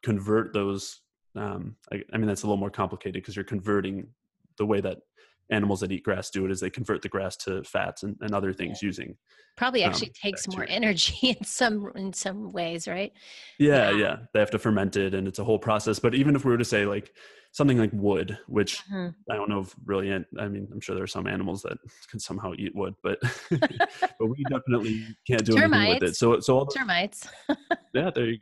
convert those. That's a little more complicated because you're converting the way that animals that eat grass do it, is they convert the grass to fats and other things using probably actually takes bacteria. more energy in some ways, right? Yeah. They have to ferment it and it's a whole process. But even if we were to say like something like wood, which I don't know if really, I'm sure there are some animals that can somehow eat wood, but but we definitely can't do anything with it. So all termites. Yeah, there you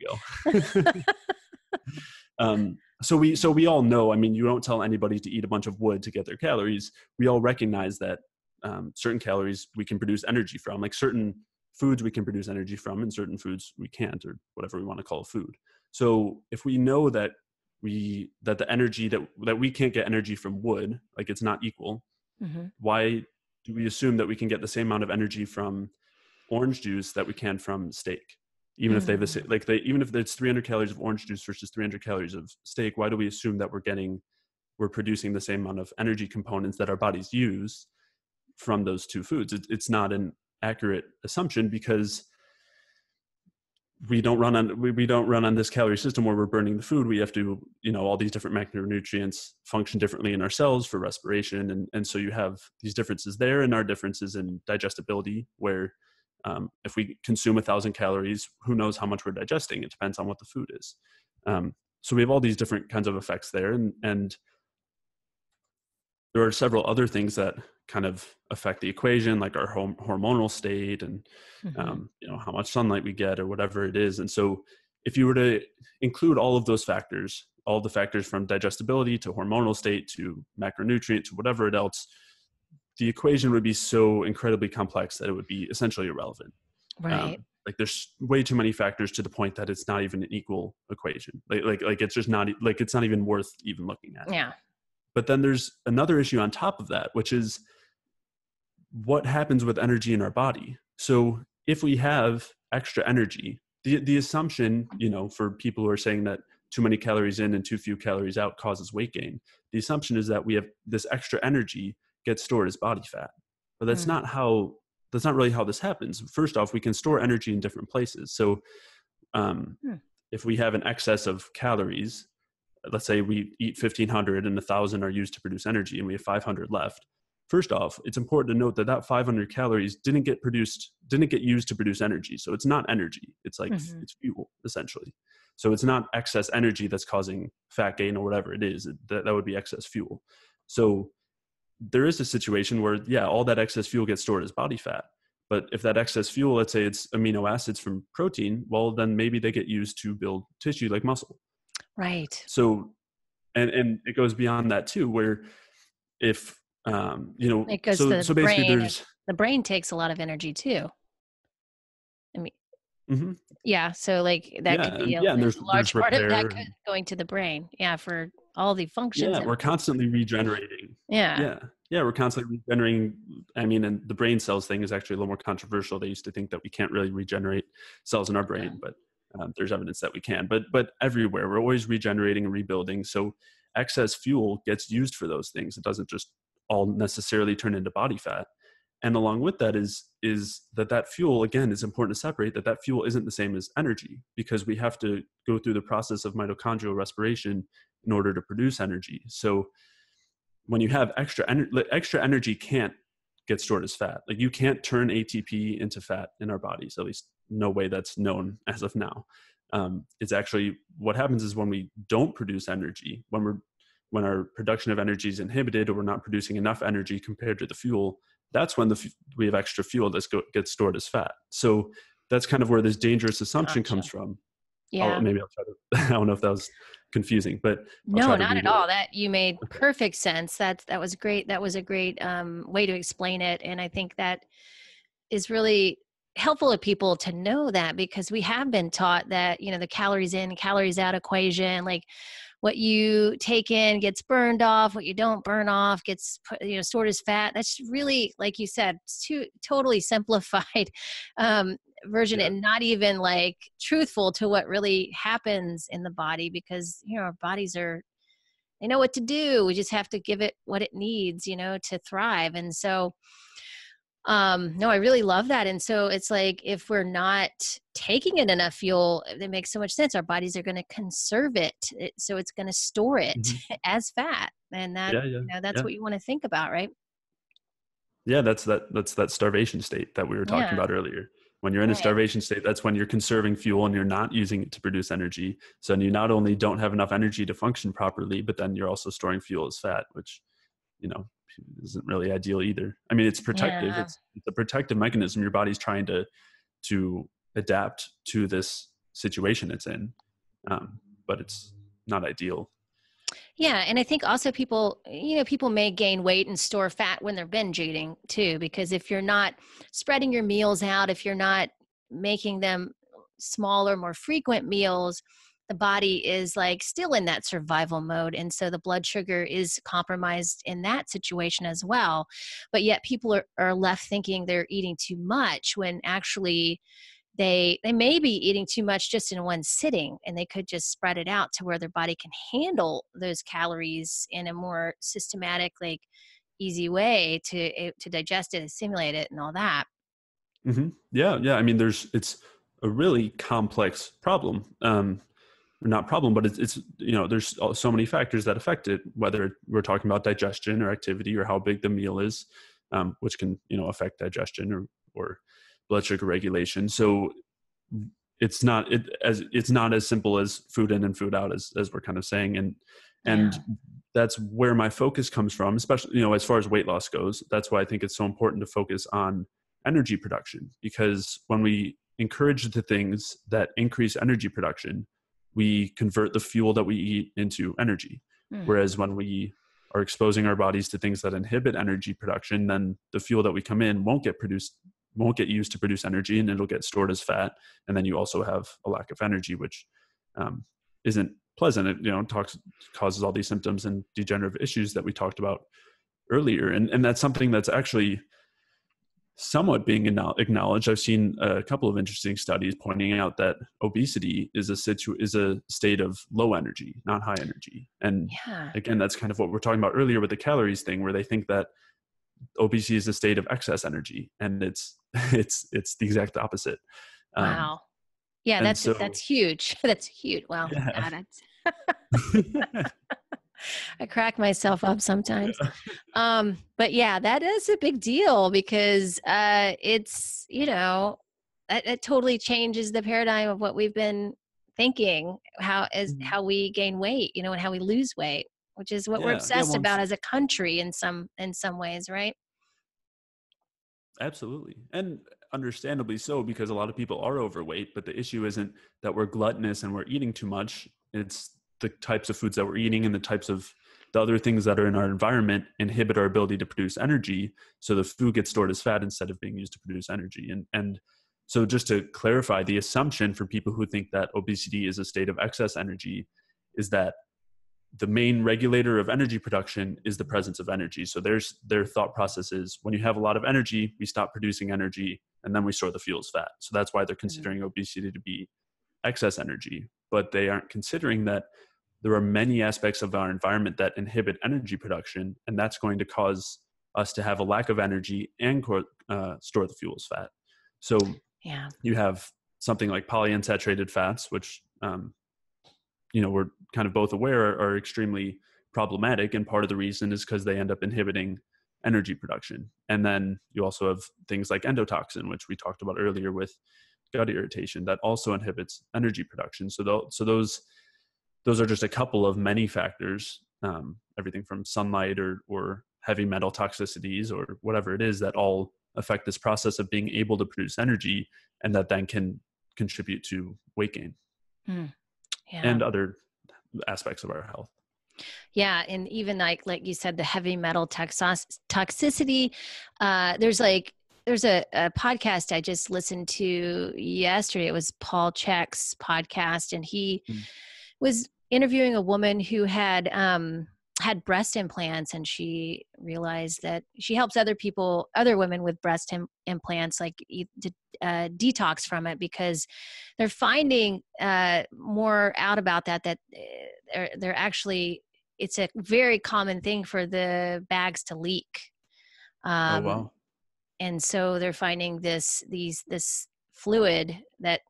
go. So we all know, you don't tell anybody to eat a bunch of wood to get their calories. We all recognize that certain calories we can produce energy from, like certain foods we can produce energy from and certain foods we can't, or whatever we want to call food. So if we know that the energy that we can't get energy from wood, like it's not equal, why do we assume that we can get the same amount of energy from orange juice that we can from steak? Even if they have the same, even if it's 300 calories of orange juice versus 300 calories of steak, why do we assume that we're producing the same amount of energy components that our bodies use from those two foods? It's not an accurate assumption, because we don't run on this calorie system where we're burning the food. We have to, all these different macronutrients function differently in our cells for respiration. And so you have these differences there, and our differences in digestibility, where if we consume 1,000 calories, who knows how much we're digesting? It depends on what the food is. So we have all these different kinds of effects there. And there are several other things that kind of affect the equation, like our hormonal state and, how much sunlight we get or whatever it is. And so if you were to include all of those factors, all the factors from digestibility to hormonal state to macronutrient to whatever it else, the equation would be so incredibly complex that it would be essentially irrelevant. Right. Like there's way too many factors to the point that it's not even an equal equation. Like it's just not, like it's not even worth even looking at. Yeah. But then there's another issue on top of that, which is what happens with energy in our body. So if we have extra energy, the assumption, for people who are saying that too many calories in and too few calories out causes weight gain, the assumption is that we have this extra energy gets stored as body fat. But that's not really how this happens. First off, we can store energy in different places. So if we have an excess of calories, let's say we eat 1,500 and 1,000 are used to produce energy and we have 500 left. First off, it's important to note that 500 calories didn't get used to produce energy. So it's not energy. It's like, it's fuel, essentially. So it's not excess energy that's causing fat gain or whatever it is. That would be excess fuel. So there is a situation where, all that excess fuel gets stored as body fat. But if that excess fuel, let's say it's amino acids from protein, well, then maybe they get used to build tissue like muscle. Right. So, and it goes beyond that too, where if, it goes so, to the so basically brain. there's, The brain takes a lot of energy too. I mean, Mhm. yeah. So like that could be and there's there's a large part of that repair. going to the brain. Yeah. For all the functions. We're constantly regenerating. Yeah. We're constantly regenerating. I mean, and the brain cells thing is actually a little more controversial. They used to think that we can't really regenerate cells in our brain, but there's evidence that we can. But everywhere, we're always regenerating and rebuilding. So excess fuel gets used for those things. It doesn't just all necessarily turn into body fat. And along with that is that fuel, again, is important to separate that fuel isn't the same as energy, because we have to go through the process of mitochondrial respiration in order to produce energy. So when you have extra energy can't get stored as fat. Like you can't turn ATP into fat in our bodies, at least no way that's known as of now. It's actually what happens is when we don't produce energy, when our production of energy is inhibited, or we're not producing enough energy compared to the fuel, that's when we have extra fuel that gets stored as fat. So that's kind of where this dangerous assumption comes from. Yeah. Maybe I'll try to, I don't know if that was confusing, but no, not at all. That you made perfect sense. That was great. That was a great way to explain it. And I think that is really helpful to people to know that, because we have been taught that, the calories in, calories out equation, like what you take in gets burned off, what you don't burn off gets stored as fat. That's really, like you said, totally simplified version, and not even like truthful to what really happens in the body, because our bodies they know what to do. We just have to give it what it needs, to thrive. And so no, I really love that. And so it's like, if we're not taking in enough fuel, it makes so much sense. Our bodies are going to conserve it. So it's going to store it as fat. And that, that's what you want to think about, right? Yeah. That's that starvation state that we were talking about earlier. When you're in a starvation state, that's when you're conserving fuel and you're not using it to produce energy. So you not only don't have enough energy to function properly, but then you're also storing fuel as fat, which, isn't really ideal either. I mean, it's protective. It's a protective mechanism. Your body's trying to adapt to this situation it's in, but it's not ideal. Yeah. And I think also people may gain weight and store fat when they're binge eating too, because if you're not spreading your meals out, if you're not making them smaller, more frequent meals, the body is like still in that survival mode. And so the blood sugar is compromised in that situation as well. But yet people are left thinking they're eating too much when actually they may be eating too much just in one sitting, and they could just spread it out to where their body can handle those calories in a more systematic, like easy way to digest it, assimilate it, and all that. Yeah, yeah. I mean, it's a really complex problem. Not problem, but it's there's so many factors that affect it, whether we're talking about digestion or activity or how big the meal is, which can affect digestion or blood sugar regulation. So it's not as simple as food in and food out as we're kind of saying, and Yeah. that's where my focus comes from, especially as far as weight loss goes. That's why I think it's so important to focus on energy production, because when we encourage the things that increase energy production, we convert the fuel that we eat into energy. Mm. Whereas when we are exposing our bodies to things that inhibit energy production, then the fuel that we come in won't get used to produce energy, and it'll get stored as fat. And then you also have a lack of energy, which isn't pleasant. It causes all these symptoms and degenerative issues that we talked about earlier. And that's something that's actually somewhat being acknowledged. I've seen a couple of interesting studies pointing out that obesity is a state of low energy, not high energy. And Yeah. again, that's kind of what we're talking about earlier with the calories thing, where they think that obesity is a state of excess energy, and it's the exact opposite. Wow. Yeah, And that's so, huge. That's huge. Wow. yeah. Yeah, I crack myself up sometimes. But yeah, that is a big deal because it's, that totally changes the paradigm of what we've been thinking, Mhm. how we gain weight, and how we lose weight, which is what we're Yeah, obsessed once about as a country in some ways, right? absolutely. And understandably so, because a lot of people are overweight, but the issue isn't that we're gluttonous and we're eating too much. It's the types of foods that we're eating and the types of the other things that are in our environment inhibit our ability to produce energy. So the food gets stored as fat instead of being used to produce energy. And so just to clarify, the assumption for people who think that obesity is a state of excess energy is that the main regulator of energy production is the presence of energy. So their thought process is, when you have a lot of energy, we stop producing energy, and then we store the fuel as fat. So that's why they're Mhm. considering obesity to be excess energy. But they aren't considering that there are many aspects of our environment that inhibit energy production, and that's going to cause us to have a lack of energy and store the fuel as fat. So Yeah. you have something like polyunsaturated fats, which we're kind of both aware are extremely problematic, and part of the reason is because they end up inhibiting energy production. And then you also have things like endotoxin, which we talked about earlier with gut irritation, that also inhibits energy production. So those are just a couple of many factors, everything from sunlight or heavy metal toxicities or whatever it is, that all affect this process of being able to produce energy, and that then can contribute to weight gain Mm. Yeah. and other aspects of our health. Yeah, and even like you said, the heavy metal toxicity. There's a podcast I just listened to yesterday. It was Paul Chek's podcast, and he Mm. was interviewing a woman who had breast implants, and she realized that she helps other women with breast implants, like detox from it, because they're finding more out about that they're actually, it's a very common thing for the bags to leak. Oh, Um, wow. and so they're finding this fluid that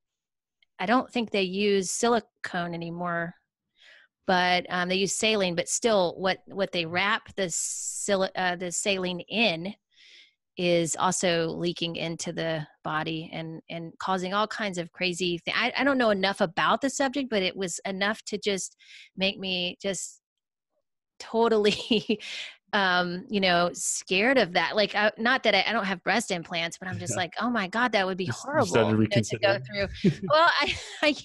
I don't think they use silicone anymore, but they use saline. But still, what they wrap the saline in is also leaking into the body and causing all kinds of crazy things. I don't know enough about the subject, but it was enough to just make me just totally scared of that. Like, not that I don't have breast implants, but I'm just Yeah. like, oh my God, that would be You started horrible, to to go reconsider. through. Well, I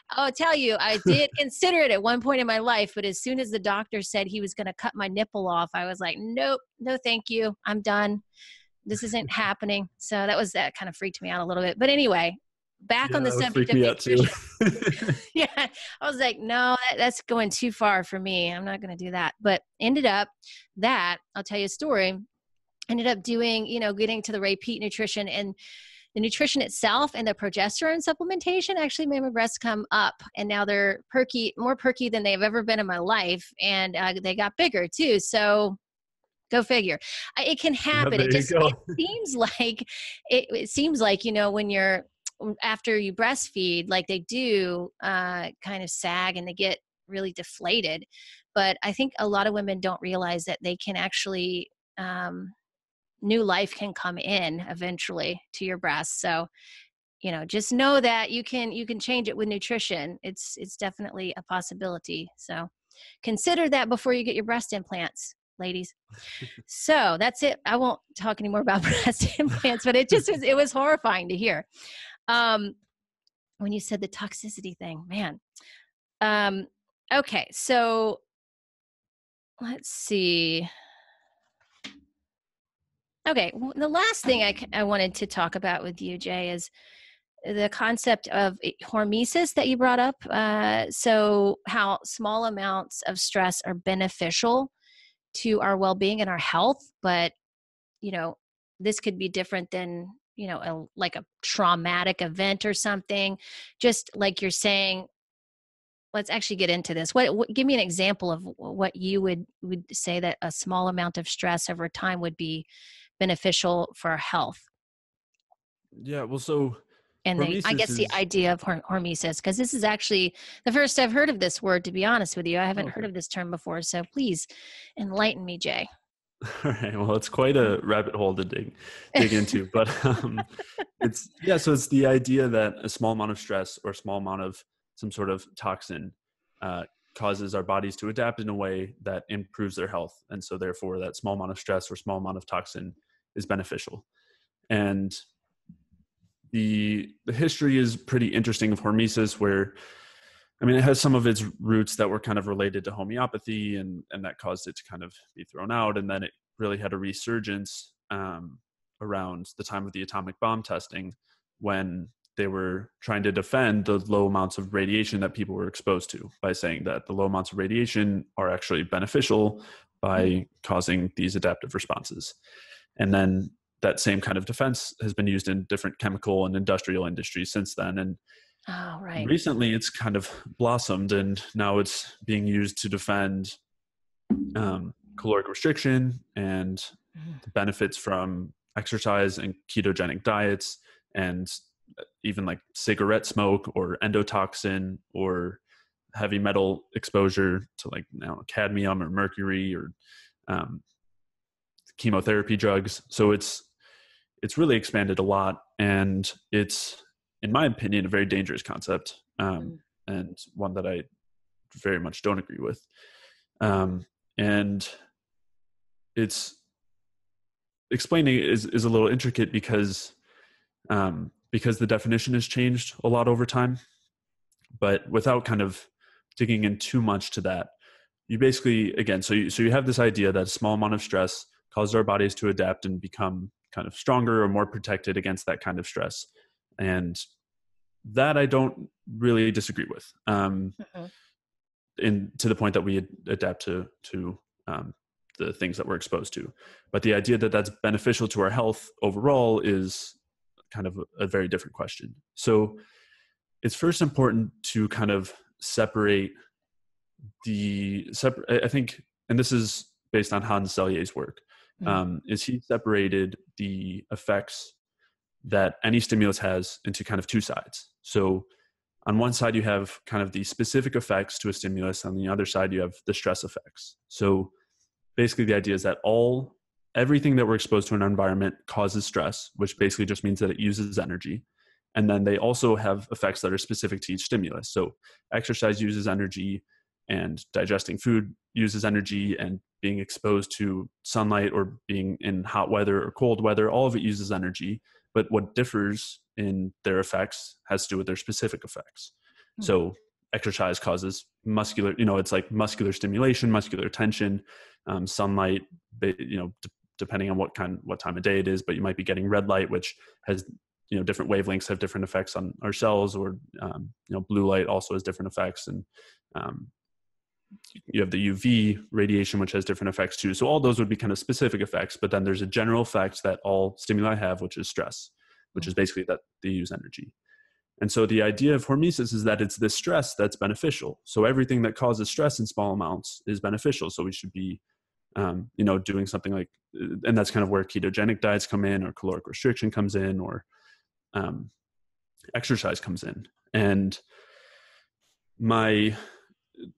I'll tell you, I did consider it at one point in my life, but as soon as the doctor said he was going to cut my nipple off, I was like, nope, no, thank you. I'm done. This isn't happening. So that kind of freaked me out a little bit. But anyway, back on Yeah, the that would subject freak of me out too. nutrition. Yeah, I was like, no, that's going too far for me. I'm not going to do that. But ended up I'll tell you a story. Ended up doing, getting to the repeat nutrition, and the nutrition itself and the progesterone supplementation actually made my breasts come up, and now they're more perky than they've ever been in my life. And they got bigger too. So go figure. It can Yeah, happen. there you It go. seems like it seems like, when you're after you breastfeed, like they do kind of sag and they get really deflated. But I think a lot of women don't realize that they can actually new life can come in eventually to your breasts. So, just know that you can change it with nutrition. It's definitely a possibility. So consider that before you get your breast implants, ladies. So that's it. I won't talk anymore about breast implants, but it was horrifying to hear. When you said the toxicity thing, man. Okay. So let's see. Okay. The last thing I wanted to talk about with you, Jay, is the concept of hormesis that you brought up. So how small amounts of stress are beneficial to our well-being and our health, but this could be different than like a traumatic event or something. Just like you're saying, let's actually get into this. What give me an example of what you would say that a small amount of stress over time would be beneficial for our health. Yeah, well, so And I hormesis guess the is idea of hormesis, because this is actually the first I've heard of this word, to be honest with you. I haven't heard okay. of this term before. So please enlighten me, Jay. All right. Well, it's quite a rabbit hole to dig into, but so it's the idea that a small amount of stress or a small amount of some sort of toxin uh, causes our bodies to adapt in a way that improves their health, and so therefore that small amount of stress or small amount of toxin is beneficial. And the history is pretty interesting of hormesis, where it has some of its roots that were kind of related to homeopathy, and that caused it to kind of be thrown out. And then it really had a resurgence around the time of the atomic bomb testing, when they were trying to defend the low amounts of radiation that people were exposed to by saying that the low amounts of radiation are actually beneficial by causing these adaptive responses. And then that same kind of defense has been used in different chemical and industrial industries since then. And Oh, right. recently it's kind of blossomed, and now it's being used to defend caloric restriction and the benefits from exercise and ketogenic diets, and even like cigarette smoke or endotoxin or heavy metal exposure to like cadmium or mercury or chemotherapy drugs. So it's really expanded a lot, and it's, in my opinion, a very dangerous concept, and one that I very much don't agree with. And it's explaining is a little intricate because the definition has changed a lot over time. But without kind of digging in too much to that, you basically, again, so you have this idea that a small amount of stress causes our bodies to adapt and become kind of stronger or more protected against that kind of stress. And that I don't really disagree with. To the point that we adapt to the things that we're exposed to. But the idea that that's beneficial to our health overall is kind of a very different question. So it's first important to kind of separate I think, and this is based on Hans Selye's work, is he separated the effects that any stimulus has into kind of two sides. So on one side, you have kind of the specific effects to a stimulus. On the other side, you have the stress effects. So basically the idea is that everything that we're exposed to in our environment causes stress, which basically just means that it uses energy. And then they also have effects that are specific to each stimulus. So exercise uses energy, and digesting food uses energy, and being exposed to sunlight or being in hot weather or cold weather, all of it uses energy. But what differs in their effects has to do with their specific effects. So exercise causes muscular, it's like muscular stimulation, muscular tension, sunlight, depending on what time of day it is, but you might be getting red light, which has different wavelengths have different effects on our cells, or blue light also has different effects, and you have the UV radiation, which has different effects too. So all those would be kind of specific effects, but then there's a general effect that all stimuli have, which is stress, which is basically that they use energy. And so the idea of hormesis is that it's this stress that's beneficial. So everything that causes stress in small amounts is beneficial. So we should be, doing something like, and that's kind of where ketogenic diets come in, or caloric restriction comes in, or exercise comes in. And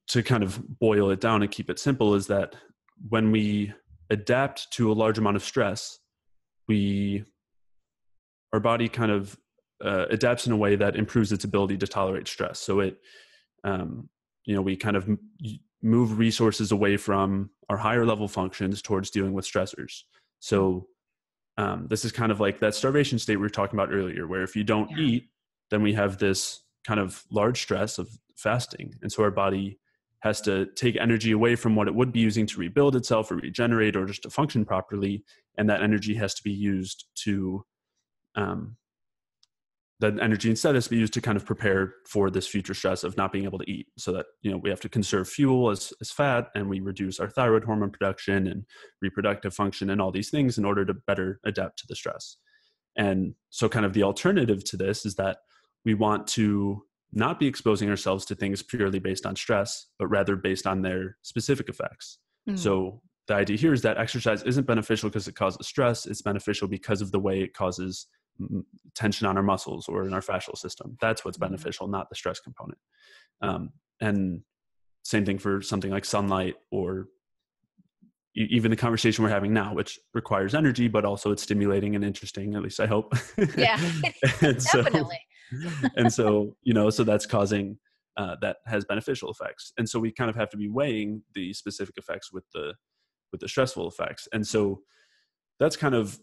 to kind of boil it down and keep it simple, is that when we adapt to a large amount of stress, our body kind of adapts in a way that improves its ability to tolerate stress. So we kind of move resources away from our higher level functions towards dealing with stressors. So this is kind of like that starvation state we were talking about earlier, where if you don't eat, then we have this kind of large stress of fasting. And so our body has to take energy away from what it would be using to rebuild itself or regenerate or just to function properly. And that energy has to be used to, that energy instead has to be used to kind of prepare for this future stress of not being able to eat. So that, we have to conserve fuel as fat, and we reduce our thyroid hormone production and reproductive function and all these things in order to better adapt to the stress. And so kind of the alternative to this is that we want to not be exposing ourselves to things purely based on stress, but rather based on their specific effects. So the idea here is that exercise isn't beneficial because it causes stress. It's beneficial because of the way it causes tension on our muscles or in our fascial system. That's what's beneficial, not the stress component. And same thing for something like sunlight, or even the conversation we're having now, which requires energy, but also it's stimulating and interesting, at least I hope. Yeah, definitely. So that's causing, that has beneficial effects. And so we kind of have to be weighing the specific effects with the stressful effects. And so that's kind of,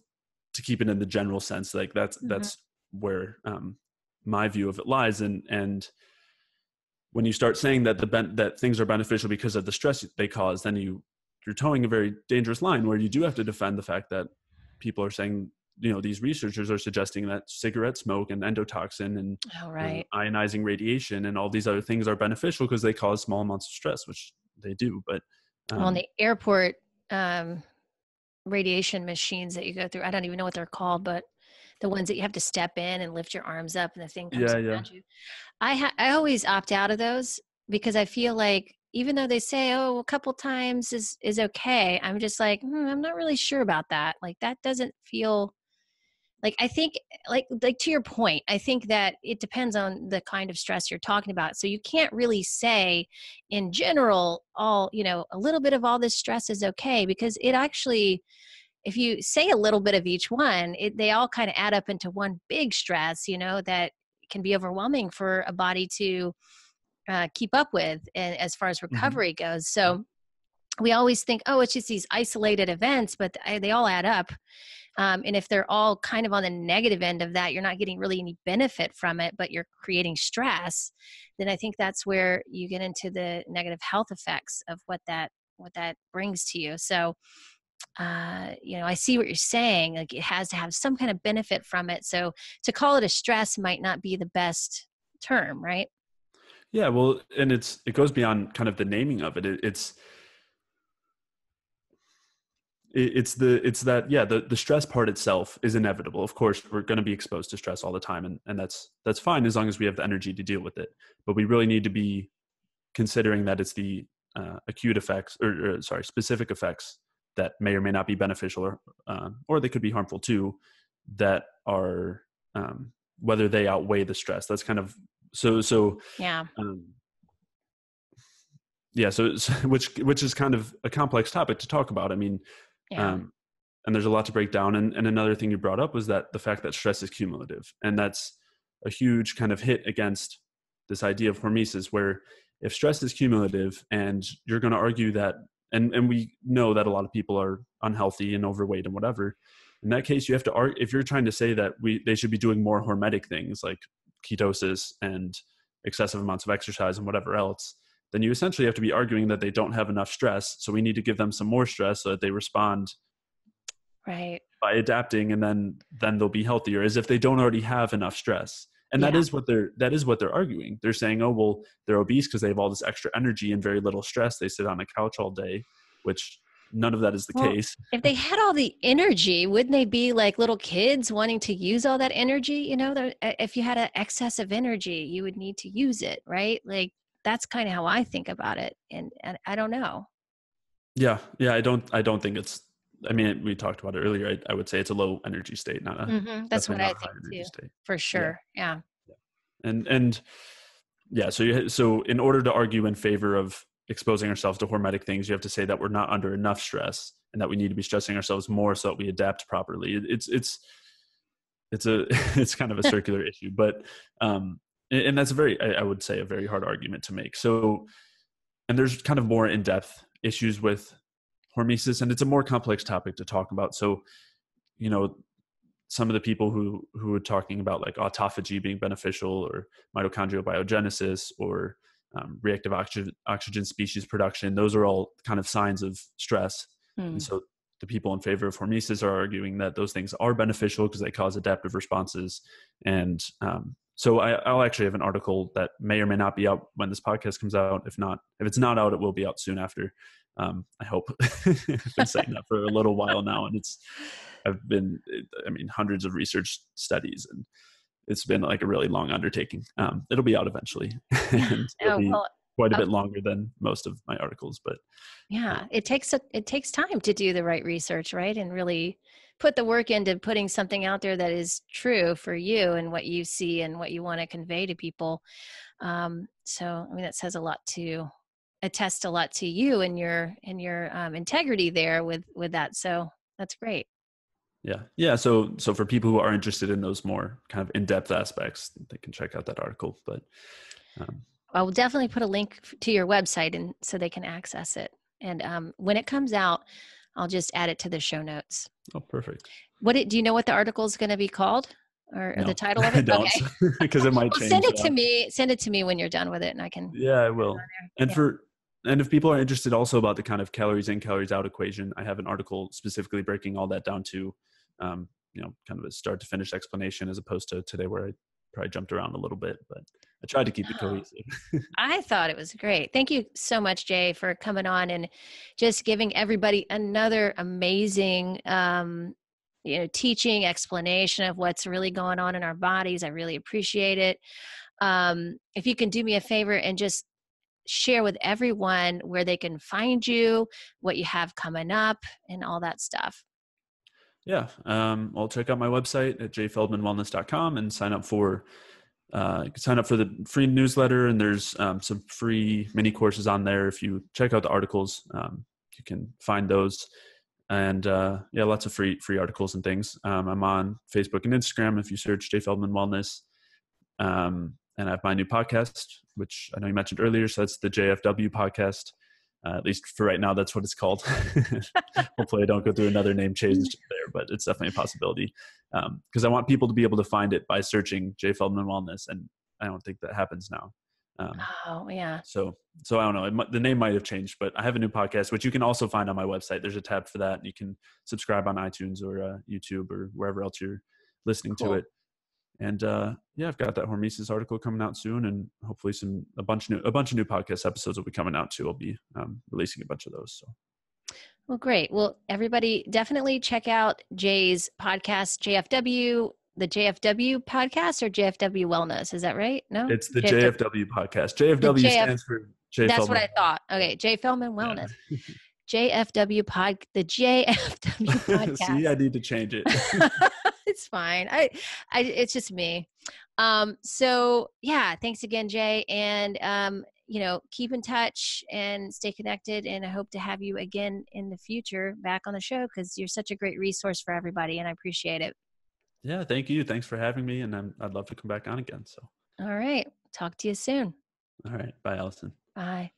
to keep it in the general sense, like that's where my view of it lies. And when you start saying that that things are beneficial because of the stress they cause, then you're towing a very dangerous line where you do have to defend the fact that people are saying, these researchers are suggesting that cigarette smoke and endotoxin and ionizing radiation and all these other things are beneficial because they cause small amounts of stress, which they do. But on the airport, radiation machines that you go through, I don't even know what they're called, but the ones that you have to step in and lift your arms up and the thing comes around you. I always opt out of those because I feel like even though they say, a couple times is okay, I'm just like, I'm not really sure about that. Like that doesn't feel like, I think like to your point, I think that it depends on the kind of stress you're talking about. So you can't really say in general, a little bit of all this stress is okay, because it actually, if you say a little bit of each one, they all kind of add up into one big stress, that can be overwhelming for a body to keep up with, and as far as recovery goes. So we always think, it's just these isolated events, but they all add up. And if they're all kind of on the negative end of that, you're not getting really any benefit from it, but you're creating stress, then I think that's where you get into the negative health effects of what that brings to you. So, I see what you're saying. Like it has to have some kind of benefit from it. So to call it a stress might not be the best term, right? Yeah, well, and it goes beyond kind of the naming of it. The stress part itself is inevitable. Of course, we're going to be exposed to stress all the time, and that's fine as long as we have the energy to deal with it. But we really need to be considering that it's the acute effects, or specific effects that may or may not be beneficial, or they could be harmful too, that are whether they outweigh the stress. That's kind of yeah. So which is kind of a complex topic to talk about. I mean, and there's a lot to break down. And another thing you brought up was that the fact that stress is cumulative, and that's a huge kind of hit against this idea of hormesis, where if stress is cumulative, and you're going to argue that, and we know that a lot of people are unhealthy and overweight and whatever, in that case, you have to argue, if you're trying to say that they should be doing more hormetic things like ketosis and excessive amounts of exercise and whatever else, then you essentially have to be arguing that they don't have enough stress. So we need to give them some more stress so that they respond Right. by adapting, and then they'll be healthier, as if they don't already have enough stress. And Yeah. that is what they're arguing. They're saying, oh, well, they're obese because they have all this extra energy and very little stress. They sit on the couch all day, which none of that is the Well, case. if they had all the energy, wouldn't they be like little kids wanting to use all that energy? If you had an excess of energy, you would need to use it, right? Like that's kind of how I think about it. And I don't know. Yeah. Yeah. I don't think it's, I mean, we talked about it earlier. I would say it's a low energy state, That's definitely what I not a high think energy too, state. for Yeah. sure. Yeah. And yeah, so in order to argue in favor of exposing ourselves to hormetic things, you have to say that we're not under enough stress and that we need to be stressing ourselves more so that we adapt properly. It's a it's kind of a circular issue, but and that's I would say a very hard argument to make. So, and there's kind of more in-depth issues with hormesis, and it's a more complex topic to talk about. So, you know, some of the people who are talking about like autophagy being beneficial, or mitochondrial biogenesis, or reactive oxygen species production, those are all kind of signs of stress. And so the people in favor of hormesis are arguing that those things are beneficial because they cause adaptive responses. And so I'll actually have an article that may or may not be out when this podcast comes out. If it's not out, it will be out soon after. I hope. I've been saying that for a little while now, and hundreds of research studies, and it's been like a really long undertaking. It'll be out eventually, and it'll be quite a bit longer than most of my articles, but yeah, it takes time to do the right research, right? And really put the work into putting something out there that is true for you and what you see and what you want to convey to people. So, I mean, that says attests a lot to you and your integrity there with that. So that's great. Yeah. So for people who are interested in those more kind of in-depth aspects, they can check out that article. But I will definitely put a link to your website and so they can access it. And when it comes out, I'll just add it to the show notes. Oh, perfect. Do you know what the article is going to be called, or no, the title of it? I don't, Okay, because it might well, change. Send it to me when you're done with it, and I can. Yeah, I will. And yeah. And if people are interested also about the kind of calories in, calories out equation, I have an article specifically breaking all that down to, kind of a start to finish explanation, as opposed to today where I probably jumped around a little bit, but I tried to keep it cohesive. I thought it was great. Thank you so much, Jay, for coming on and just giving everybody another amazing, teaching explanation of what's really going on in our bodies. I really appreciate it. If you can do me a favor and just share with everyone where they can find you, what you have coming up, and all that stuff. Yeah. I'll check out my website at jfeldmanwellness.com and sign up for the free newsletter. And there's some free mini courses on there. If you check out the articles, you can find those. And lots of free articles and things. I'm on Facebook and Instagram if you search J Feldman Wellness. And I have my new podcast, which I know you mentioned earlier. So that's the JFW podcast. At least for right now, that's what it's called. Hopefully I don't go through another name change there, but it's definitely a possibility. Because I want people to be able to find it by searching J Feldman Wellness. And I don't think that happens now. So I don't know. The name might have changed, but I have a new podcast, which you can also find on my website. There's a tab for that. And you can subscribe on iTunes or YouTube or wherever else you're listening to it. And I've got that hormesis article coming out soon, and hopefully a bunch of new podcast episodes will be coming out too. I'll be releasing a bunch of those. So. Well, great. Well, everybody definitely check out Jay's podcast, JFW, the JFW podcast, or JFW Wellness. Is that right? No, it's the JFW podcast. JFW stands for J. That's Feldman. what I thought. Okay, J Feldman Wellness. Yeah. JFW the JFW podcast. See, I need to change it. It's fine. It's just me. So yeah, thanks again, Jay. And, keep in touch and stay connected. And I hope to have you again in the future back on the show, because you're such a great resource for everybody. And I appreciate it. Yeah. Thank you. Thanks for having me. And I'd love to come back on again. So. All right. Talk to you soon. All right. Bye, Allison. Bye.